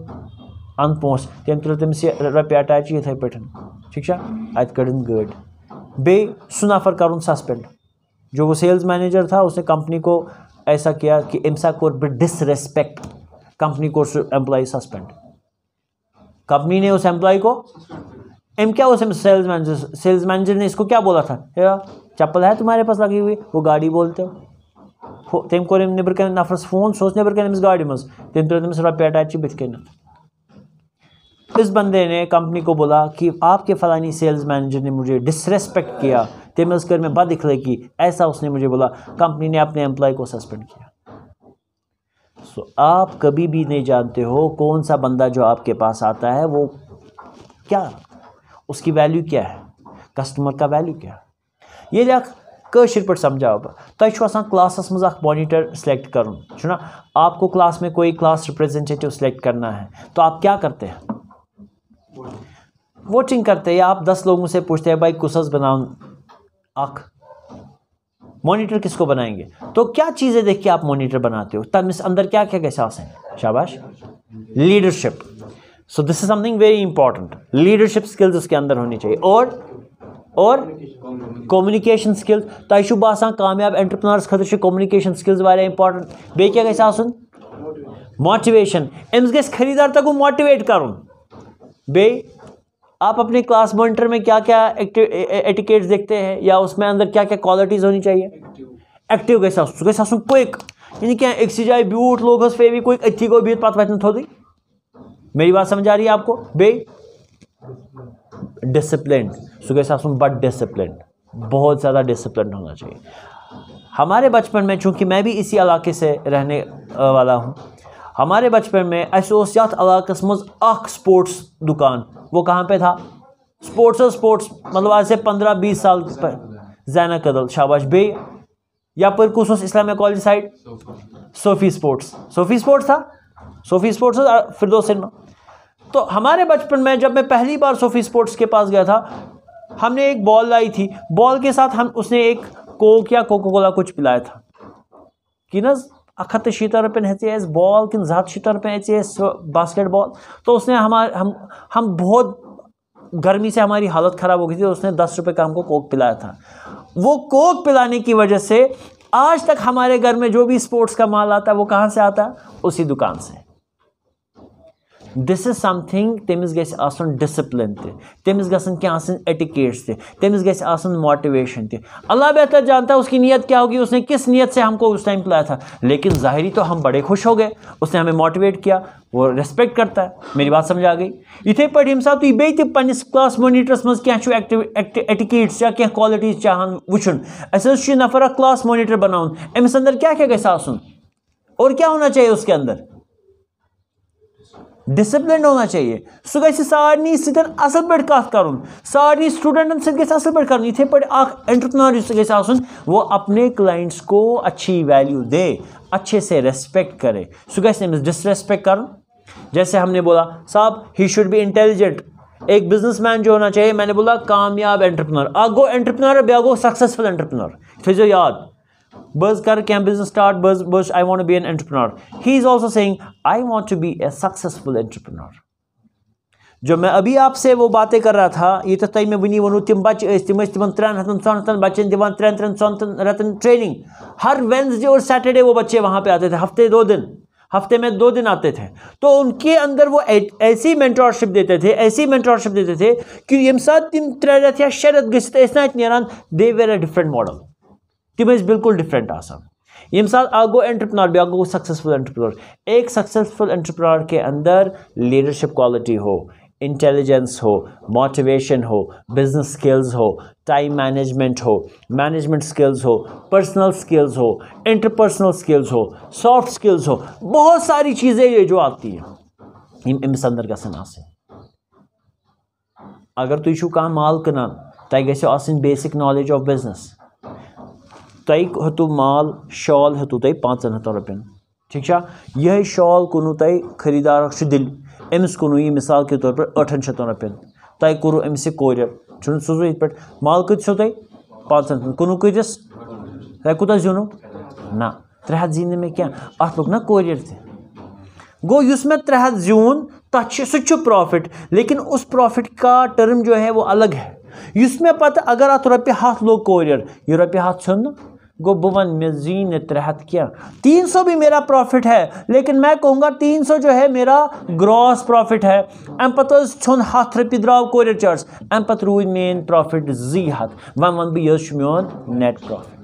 अन पोस तम तुल तमिस रुपये अटैच इथे पे ठीक अत कड़न गाड़ी बे सु नफर करुन सस्पेंड जो वो सेल्स मैनेजर था उसने कंपनी को ऐसा किया कि अमसा कोर बे डिसरेस्पेक्ट कंपनी को एम्प्लॉय सस्पेंड कंपनी ने उस एम्प्लॉय को क्या उस सेल्स मैनेजर ने इसको क्या बोला था चप्पल है तुम्हारे पास लगी हुई वो गाड़ी बोलते हो तम कोर नबर कन नफरस फोन सो नबर कन अमिस गाड़ी मज तम तुल तमिस रुपये अटैच बिथ कन इस बंदे ने कंपनी को बोला कि आपके फलानी सेल्स मैनेजर ने मुझे डिसरेस्पेक्ट किया तम कर में बद अखलाकी ऐसा उसने मुझे बोला कंपनी ने अपने एम्प्लॉय को सस्पेंड किया सो आप कभी भी नहीं जानते हो कौन सा बंदा जो आपके पास आता है वो क्या उसकी वैल्यू क्या है कस्टमर का वैल्यू क्या है ये कशिर पे समझाओ तुम क्लास मज मॉनिटर सेलेक्ट कर आपको क्लास में कोई क्लास रिप्रेजेंटेटिव सेलेक्ट करना है तो आप क्या करते हैं वोटिंग करते हैं या आप 10 लोगों से पूछते हैं भाई कुसस बनाओ मॉनिटर किसको बनाएंगे तो क्या चीज़ें देख के आप मॉनिटर बनाते हो तमिस अंदर क्या क्या एहसास है शाबाश leadership so this is something very important leadership skills उसके अंदर होनी चाहिए और कम्युनिकेशन स्किल्स तुम बासान कामयाब एंटरप्रेन्योर्स खतर कम्युनिकेशन स्किल्स वारिया इंपॉर्टेंट बे क्या गैस आसन मोटिवेशन अमिस गैस खरीदार तक मोटिवेट करुन बे आप अपने क्लास मॉनिटर में क्या क्या एटिकेट्स देखते हैं या उसमें अंदर क्या क्या क्वालिटीज होनी चाहिए एक्टिव गैस क्विक यानी क्या एक सी जाए ब्यूट लोग फेवी क्विक अच्छी को बीत पत वत थोड़ी मेरी बात समझ आ रही है आपको बे डिसिप्लिन सो गैस बट डिसिप्लिन बहुत ज़्यादा डिसिप्लिन होना चाहिए हमारे बचपन में चूँकि मैं भी इसी इलाके से रहने वाला हूँ हमारे बचपन में ऐसे इलाकस मज स्पोर्ट्स दुकान वो कहाँ पे था स्पोर्ट्स मतलब आज से 15-20 साल पर जैना कदल शाबाश बे या पर कुछ Islamia college side Sophie sports था फिरदौस सिनेमा तो हमारे बचपन में जब मैं पहली बार सोफी स्पोर्ट्स के पास गया था हमने एक बॉल लाई थी बॉल के साथ उसने एक कोक या कोका कोला कुछ पिलाया था कि ना 170 रुपये हेच बॉल कि 170 रुपये हेच बास्केटबॉल तो उसने हम बहुत गर्मी से हमारी हालत ख़राब हो गई थी तो उसने 10 रुपये का हमको कोक पिलाया था वो कोक पिलाने की वजह से आज तक हमारे घर में जो भी स्पोर्ट्स का माल आता है वो कहाँ से आता है उसी दुकान से दिस इज समथिंग तमिस गैस आसन डिसिप्लिन तमिस गसन क्या आसन एटिकेट्स तमिस गैस आसन मोटिवेशन अल्लाह बेहतर जानता है उसकी नीयत क्या होगी उसने किस नीयत से हमको उस टाइम पिलाया था लेकिन ज़ाहिरी तो हम बड़े खुश हो गए उसने हमें मोटिवेट किया वो रेस्पेक्ट करता है मेरी बात समझ आ गई इथे पे यम सात तुम बे पन्निस क्लास मॉनिटरस मज क्या एटिकेट्स या क्या क्वालिटीज चाहान वुचन अस नफर क्लास मॉनिटर बनाउन अमिस अंदर क्या क्या गैस आसन और क्या होना चाहिए उसके अंदर डिसिप्लिन होना चाहिए सह गि सारे सतन असल पे कत कर सारे स्टूडेंटन सत असल पे कर इथे पे एंटरप्रेन्योर गि वो अपने क्लाइंट्स को अच्छी वैल्यू दे अच्छे से रेस्पेक्ट करे सह गि डिसरेस्पेक्ट कर जैसे हमने बोला साहब ही शुड बी इंटेलिजेंट एक बिजनेसमैन जो होना चाहिए मैंने बोला कामयाब एंटरप्रेन्योर आ गो एंटरप्रेन्योर बे गो सक्सेसफुल एंटरप्रेन्योर थो याद बस कर क्या बिजनेस स्टार्ट बस I want to be an entrepreneur he is also saying I want to be a successful entrepreneur जो मैं अभी आपसे वो बातें कर रहा था ये तो तय में वनी वो तम बच्चे तम 300 बच्चन दिवान 300 रतन ट्रेनिंग हर वेडनेसडे और सैटरडे वो बच्चे वहाँ पे आते थे हफ्ते में 2 दिन आते थे तो उनके अंदर वो ऐसी मेंटरशिप देते थे कि यम साथ तम 3 रेत या 6 रेत गत नीरान they were a different model तम बिल्कुल डिफरेंट आसान यम साथ गो एंटरप्रेन्योर बे गो सक्सेसफुल एंटरप्रेन्योर एक सक्सेसफुल एंटरप्रेन्योर के अंदर लीडरशिप क्वालिटी हो इंटेलिजेंस हो, मोटिवेशन हो, बिजनेस स्किल्स हो, टाइम मैनेजमेंट हो, मैनेजमेंट स्किल्स हो, पर्सनल स्किल्स हो, इंटरपर्सनल स्किल्स हो, सॉफ्ट स्किल्स हो, बहुत सारी चीज़ें ये जो आती हैं यम अमिस अंदर गसन आसनि। अगर तुम छो कह माल कनान तह गो आसनि बेसिक नॉलेज ऑफ बिजनेस। तह हेतु माल शॉल हेतु तह 500 रुपयन, ठीक है। यह शॉल कुनु तह खरीदार दिल अमिस कुनु यह मिसाल के तौर पर 800 रुपयन, तह कोर अमिस कोरियर छुन सोजो इत पे माल कत तह 500 कुनु कतिस तह कुत जीनो ना 300 जीन मे क्या अत लोग ना कोरियर थे गो युस मैं 300 जीन तथ सह प्रॉफिट, लेकिन उस प्रॉफिट का टर्म जो है वो अलग है। युस मैं पता अगर अत रुपये 100 लोग कोरियर यह रुपये 100 छन ना गो बवन मे जीन 300 क्या 300 भी मेरा प्रॉफिट है, लेकिन मैं कहूँगा 300 जो है मेरा ग्रॉस प्रॉफिट है। अम पत छुन 100 रुपये द्राव कोरियर चार्ज, अम पत रूद मेन प्रॉफिट 200 वन बह यह मोन नेट प्रॉफिट।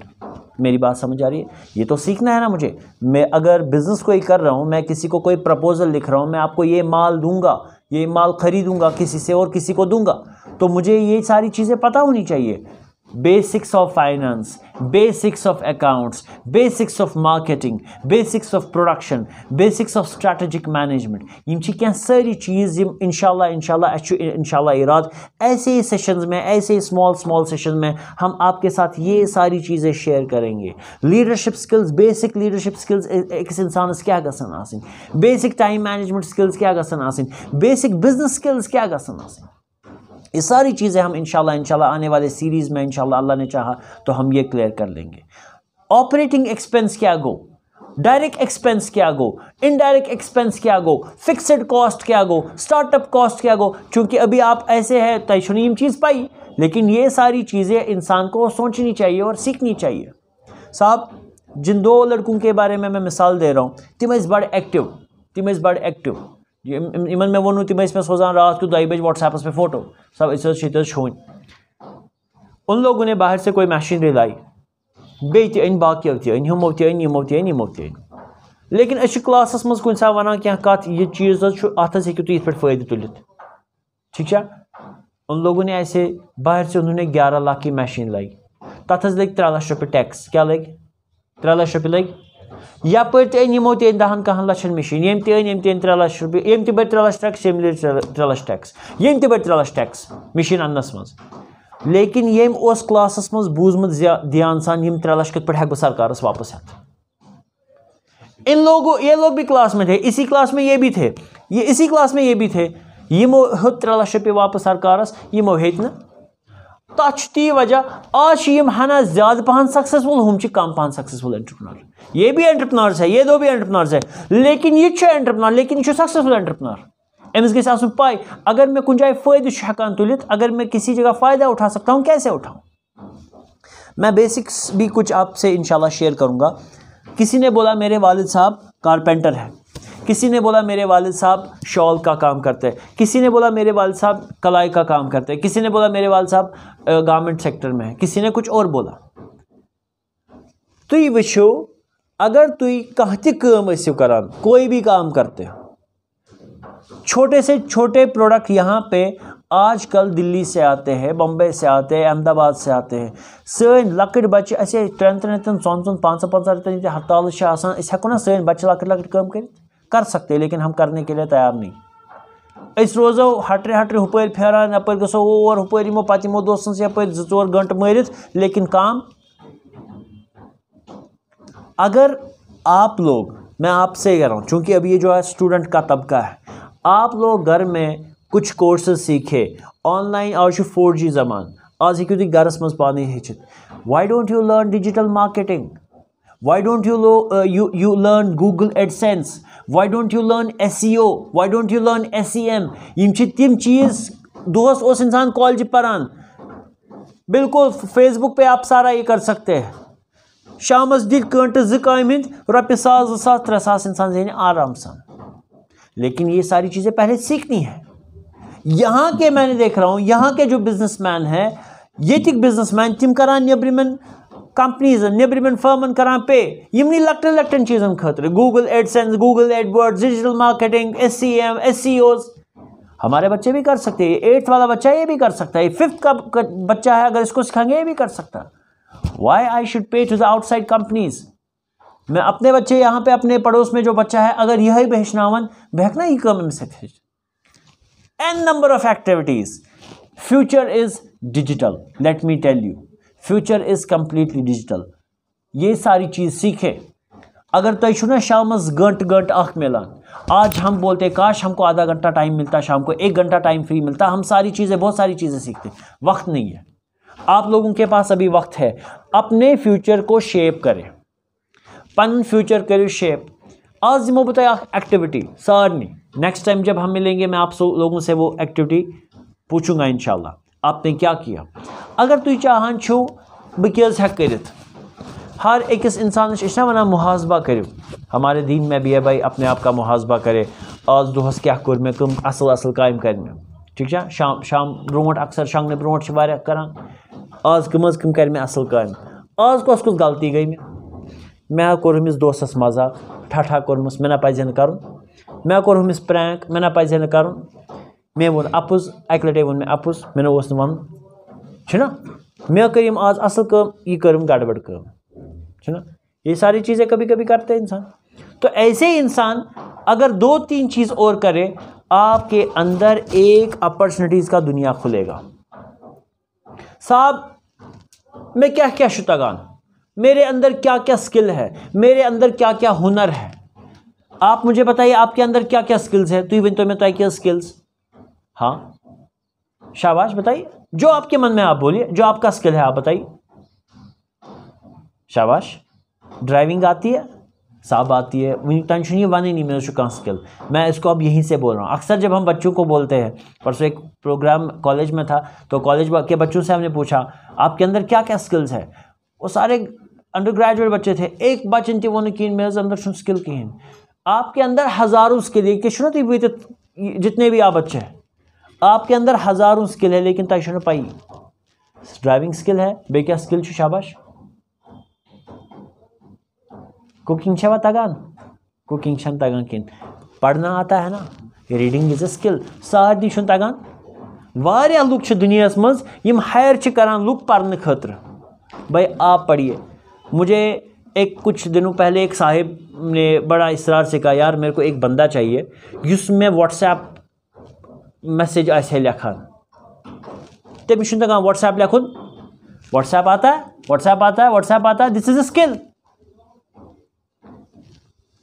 मेरी बात समझ आ रही है? ये तो सीखना है ना मुझे। मैं अगर बिजनेस कोई कर रहा हूँ, मैं किसी को कोई प्रपोजल लिख रहा हूँ, मैं आपको ये माल दूंगा, ये माल खरीदूंगा किसी से और किसी को दूंगा, तो मुझे ये सारी चीज़ें पता होनी चाहिए। Basics of finance, basics of accounts, basics of marketing, basics of production, basics of strategic management, यम क्या सारी चीज़ इंशाल्लाह इराद ऐसे ही सेशंस में, ऐसे ही स्मॉल सेशन में हम आपके साथ ये सारी चीज़ें शेयर करेंगे। Leadership skills, basic leadership skills एक इंसान क्या गसन आसिन, बेसिक टाइम मैनेजमेंट स्किल्स क्या गसन आसिन, बेसिक बिजनेस स्किल्स क्या गसन आसिन। ये सारी चीज़ें हम इंशाल्लाह आने वाले सीरीज़ में इंशाल्लाह अल्लाह ने चाहा तो हम ये क्लियर कर लेंगे। ऑपरेटिंग एक्सपेंस क्या गो, डायरेक्ट एक्सपेंस क्या गो, इनडायरेक्ट एक्सपेंस क्या गो, फिक्स्ड कॉस्ट क्या गो, स्टार्टअप कॉस्ट क्या गो। चूँकि अभी आप ऐसे हैं तयशुनीम चीज़ पाई, लेकिन ये सारी चीज़ें इंसान को सोचनी चाहिए और सीखनी चाहिए। साहब जिन 2 लड़कों के बारे में मैं मिसाल दे रहा हूँ, तिम बड़ एक्टिव, इमन में वो तिम में सोजान रात को 2 बजे व्हाट्सएप पे फोटो सब इस छोन। उन लोगों ने बाहर से कोई मशीनरी लाई, बेत अन बाकियों तन हमो तन, लेकिन अस क्लासस मज कुछ वन क्या कत यह चीज़ अत हेकू तुम पे फायदे तुलित, ठीक है। उन लोगों ने ऐसे बाहर से उन्होंने 11 लाख की मशीन लाई, तथ लग 3 लाख रुपये टैक्स, क्या लग 3 लाख रुपये लग। यपर तमो तन 10 लक्षन मशीन, यम तन 3 लाख रुपये, यम बर 3 लाख टैक्स, यम 3 लाख टैक्स, यम बर 3 लाख टैक्स मशीन अनस मज। लेकिन यम उस क्लासस मज बूझमुत ध्यान सान यम 3 लाख कत पे हेक सरकारस वापस हेत। ये लोग भी क्लास में थे, इसी क्लास में ये भी थे, इसी क्लास में ये भी थे। यमो हेत 3 लाख रुपये वापस सरकारस, यमो हेत न। तथ ती वजह आज हना ज्यादा पहन सक्सेसफुल, हम कम पहन सक्सेसफुल एंटरप्रेन्योर। ये भी एंटरप्रेन्योर्स है, ये 2 भी एंटरप्रेन्योर्स है, लेकिन ये एंटरप्रेन्योर, लेकिन ये सक्सेसफुल एंटरप्रेन्योर। अमिस गई आसुन पाई अगर मैं कुछ जाए फायदे हेकान तुलित, अगर मैं किसी जगह फ़ायदा उठा सकता हूँ कैसे उठाऊँ। मैं बेसिक्स भी कुछ आपसे इंशाल्लाह शेयर करूँगा। किसी ने बोला मेरे वालिद साहब कारपेंटर है, किसी ने बोला मेरे वालिद साहब शॉल का काम करते हैं, किसी ने बोला मेरे वालिद साहब कलाई का काम करते हैं, किसी ने बोला मेरे वालिद साहब गारमेंट सेक्टर में है, किसी ने कुछ और बोला। तुई वुचो अगर तुई कह काम करान, कोई भी काम करते हो, छोटे से छोटे प्रोडक्ट यहाँ पे आजकल दिल्ली से आते हैं, बम्बई से आते हैं, अहमदाबाद से आते हैं। सन लकट बच्चे ऐसे 3-3 4-4 5-5 हड़ताल हेको ना सन बच्चे लकट काम कर सकते हैं, लेकिन हम करने के लिए तैयार नहीं। अस रोजो हटरे हुपर फेरान, यपर गो और हुपर यमो पे यमो दोस्तन से यपर 2-4 घंटे मारित, लेकिन काम। अगर आप लोग, मैं आपसे कह रहा हूँ चूँकि अभी ये जो है स्टूडेंट का तबका है, आप लोग घर में कुछ कोर्सेज सीखे, ऑनलाइन आज 4G ज़मान, आज हेकू तुम गरस मज पानी हेचित। Why don't you learn digital marketing, why don't you learn Google AdSense, why don't you learn SEO, why don't you learn SEM। यम तिम चीज़ दोस्त उस इंसान कॉलेज पढ़ान, बिल्कुल फेसबुक पे आप सारा ये कर सकते हैं। शामस दिल घंटे 2 काम हिंद रुपये 1,000-2,000-3,000 इंसान जेने आराम सान, लेकिन ये सारी चीज़ें पहले सीखनी है। यहाँ के मैंने देख रहा हूँ, यहाँ के जो बिजनेसमैन हैं, ये बिजनेसमैन तिम करान नेब्रिमन कंपनीज नेब्रिमन फर्मन करान पे यमनी लकटन चीज़न खतर, Google AdSense, Google AdWords, digital marketing, SEM, SEOs। हमारे बच्चे भी कर सकते हैं, 8th वाला बच्चा ये भी कर सकता है, 5th का बच्चा है, अगर इसको सिखाएंगे ये भी कर सकता है। Why I should pay to the outside companies? मैं अपने बच्चे यहाँ पे अपने पड़ोस में जो बच्चा है अगर यही बहशनावन बहकना ही कम से n number of activities. Future is digital, let me tell you, future is completely digital. ये सारी चीज सीखे। अगर तुम छो ना शामस गंट अख मिलान, आज हम बोलते काश हमको आधा घंटा टाइम मिलता, शाम को 1 घंटा टाइम फ्री मिलता, हम सारी चीज़ें बहुत सारी चीज़ें सीखते। वक्त नहीं है, आप लोगों के पास अभी वक्त है। अपने फ्यूचर को शेप करें, पन फ्यूचर करो शेप। आज दिमो बताया एक्टिविटी सारनी, नेक्स्ट टाइम जब हम मिलेंगे मैं आप लोगों से वो एक्टिविटी पूछूंगा इंशाल्लाह आपने क्या किया। अगर तुम चाहान छो बह हेक करित, हर अकिस इंसान ना वनान मुहासबा करो, हमारे दीन में भी है भाई अपने आप का मुहासबा करे। आज दोहस क्या कोर मे कम असल असल काम कर मे, ठीक है, शाम ब्रोट अक्सर शंगने ब्रोट करान, आज कम कर मे असल काम, आज कस गलती गई मे कोर हमिस दोस्तस मजाक ठठा कोरमस मे ना पजे न कर, मे कोर हमिस प्रैंक मे ना पजे न कर, मे वो अपुज अक लटे वो मे अपुज मे ना वन मे कर आज असल कम यह करम गड़बड़ कम, है ना। ये सारी चीज़ें कभी कभी करते हैं इंसान। तो ऐसे इंसान अगर 2-3 चीज़ और करे, आपके अंदर एक अपॉर्चुनिटीज़ का दुनिया खुलेगा। साहब मैं क्या क्या शुतगान, मेरे अंदर क्या क्या स्किल है, मेरे अंदर क्या क्या हुनर है, आप मुझे बताइए आपके अंदर क्या क्या स्किल्स है। तो मैं क्या स्किल्स, हाँ शाबाश बताइए, जो आपके मन में आप बोलिए, जो आपका स्किल है आप बताइए। शाबाश। ड्राइविंग आती है, साहब आती है, टेंशन ये वन ही नहीं मेरे कहाँ स्किल, मैं इसको अब यहीं से बोल रहा हूँ। अक्सर जब हम बच्चों को बोलते हैं, परसों एक प्रोग्राम कॉलेज में था तो कॉलेज के बच्चों से हमने पूछा आपके अंदर क्या क्या स्किल्स है, वो सारे अंडर ग्रेजुएट बच्चे थे। एक बच्चन ती वो कि मेरे अंदर स्किल कहें, आपके अंदर हज़ारों स्किल है, जितने भी आप बच्चे हैं आपके अंदर हज़ारों स्किल है, लेकिन तुम पाई ड्राइविंग स्किल है, बे क्या स्किल, शाबाश। कुकिंग छवा तगान, कुकिंग छन तगान किन, पढ़ना आता है ना, रीडिंग इज अ स्किल, सारी छुन तगान। वारिया लुक छ दुनियास मज यम हायर छ करान लुक पढ़ने खतर, भाई आप पढ़िए। मुझे एक कुछ दिनों पहले एक साहिब ने बड़ा इसरार से कहा, यार मेरे को एक बंदा चाहिए जिसमें व्हाट्सएप मैसेज ऐसे लिखान, तब छुन तगान व्हाट्सएप लिखुन, व्हाट्सएप आता है, व्हाट्सएप आता है, व्हाट्सएप आता है, दिस इज अ स्किल।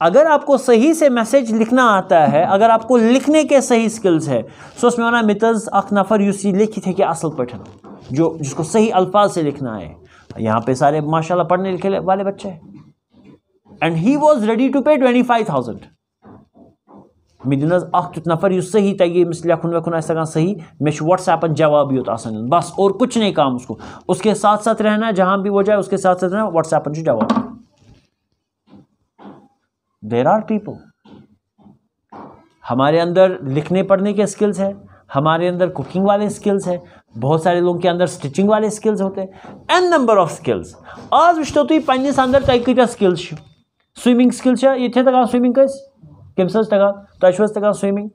अगर आपको सही से मैसेज लिखना आता है, अगर आपको लिखने के सही स्किल्स है, सो उसमें वना मितज अख नफर युस लिखी थे कि असल पठन, जो जिसको सही अल्फाज से लिखना है। यहाँ पे सारे माशाल्लाह पढ़ने लिखे वाले बच्चे हैं, and he was ready to pay 25,000 मिदनज अख तुत नफर युस सही तगे मिस लिखुन वखुन आसा सही, मे व्हाट्सएपन जवाब योत आसान, बस और कुछ नहीं काम उसको, उसके साथ साथ रहना, जहाँ भी वो जाए उसके साथ साथ रहना, व्हाट्सएपन जवाब। देर आर पीपल, हमारे अंदर लिखने पढ़ने के स्किल्स है, हमारे अंदर कुकिंग वाले स्किल्स है, बहुत सारे लोगों के अंदर स्टिचिंग वाले स्किल्स होते हैं, एन नंबर ऑफ स्किल्स। आज वो तुम पन्नस अंदर तक कत स्किल्स, स्विमिंग स्किल्स ये तगान, स्विमिंग कम्स तगान, तुम तगान स्विमिंग,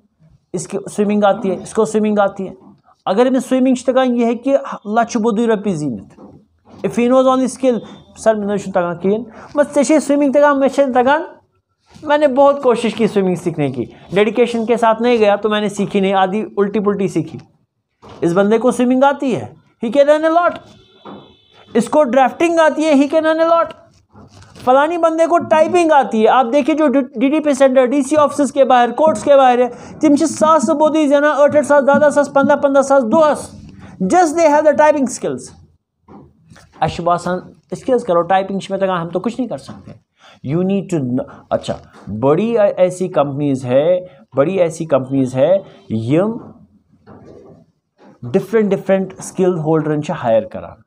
इसकी स्विमिंग आती है, इसको स्विमिंग आती है। अगर अमिस स्विमिंग तगान यह कि लच बोदु रपी जीनित, if he knows only skill, सर मे तगान कहें, बस ऐसे स्विमिंग तगान, मे तगान, मैंने बहुत कोशिश की स्विमिंग सीखने की, डेडिकेशन के साथ नहीं गया तो मैंने सीखी नहीं, आधी उल्टी पुल्टी सीखी। इस बंदे को स्विमिंग आती है, he can run a lot, इसको ड्राफ्टिंग आती है, he can run a lot, फलानी बंदे को टाइपिंग आती है। आप देखिए जो डीडीपी सेंटर, डीसी ऑफिस के बाहर, कोर्ट्स के बाहर है, तिम 7 बोदी जना 8 सास 10 सास 15 सास दोहस, just they have the typing skills. अशबासन स्किल्स करो, टाइपिंग में तक हम तो कुछ नहीं कर सकते। यू नीड टू, अच्छा बड़ी ऐसी कंपनीज है यम डिफरेंट स्किल होल्डर हायर करान,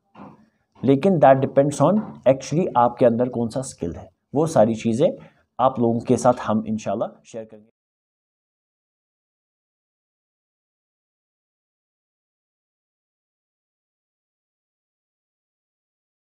लेकिन दैट डिपेंड्स ऑन एक्चुअली आपके अंदर कौन सा स्किल है। वो सारी चीज़ें आप लोगों के साथ हम इंशाल्लाह शेयर करेंगे।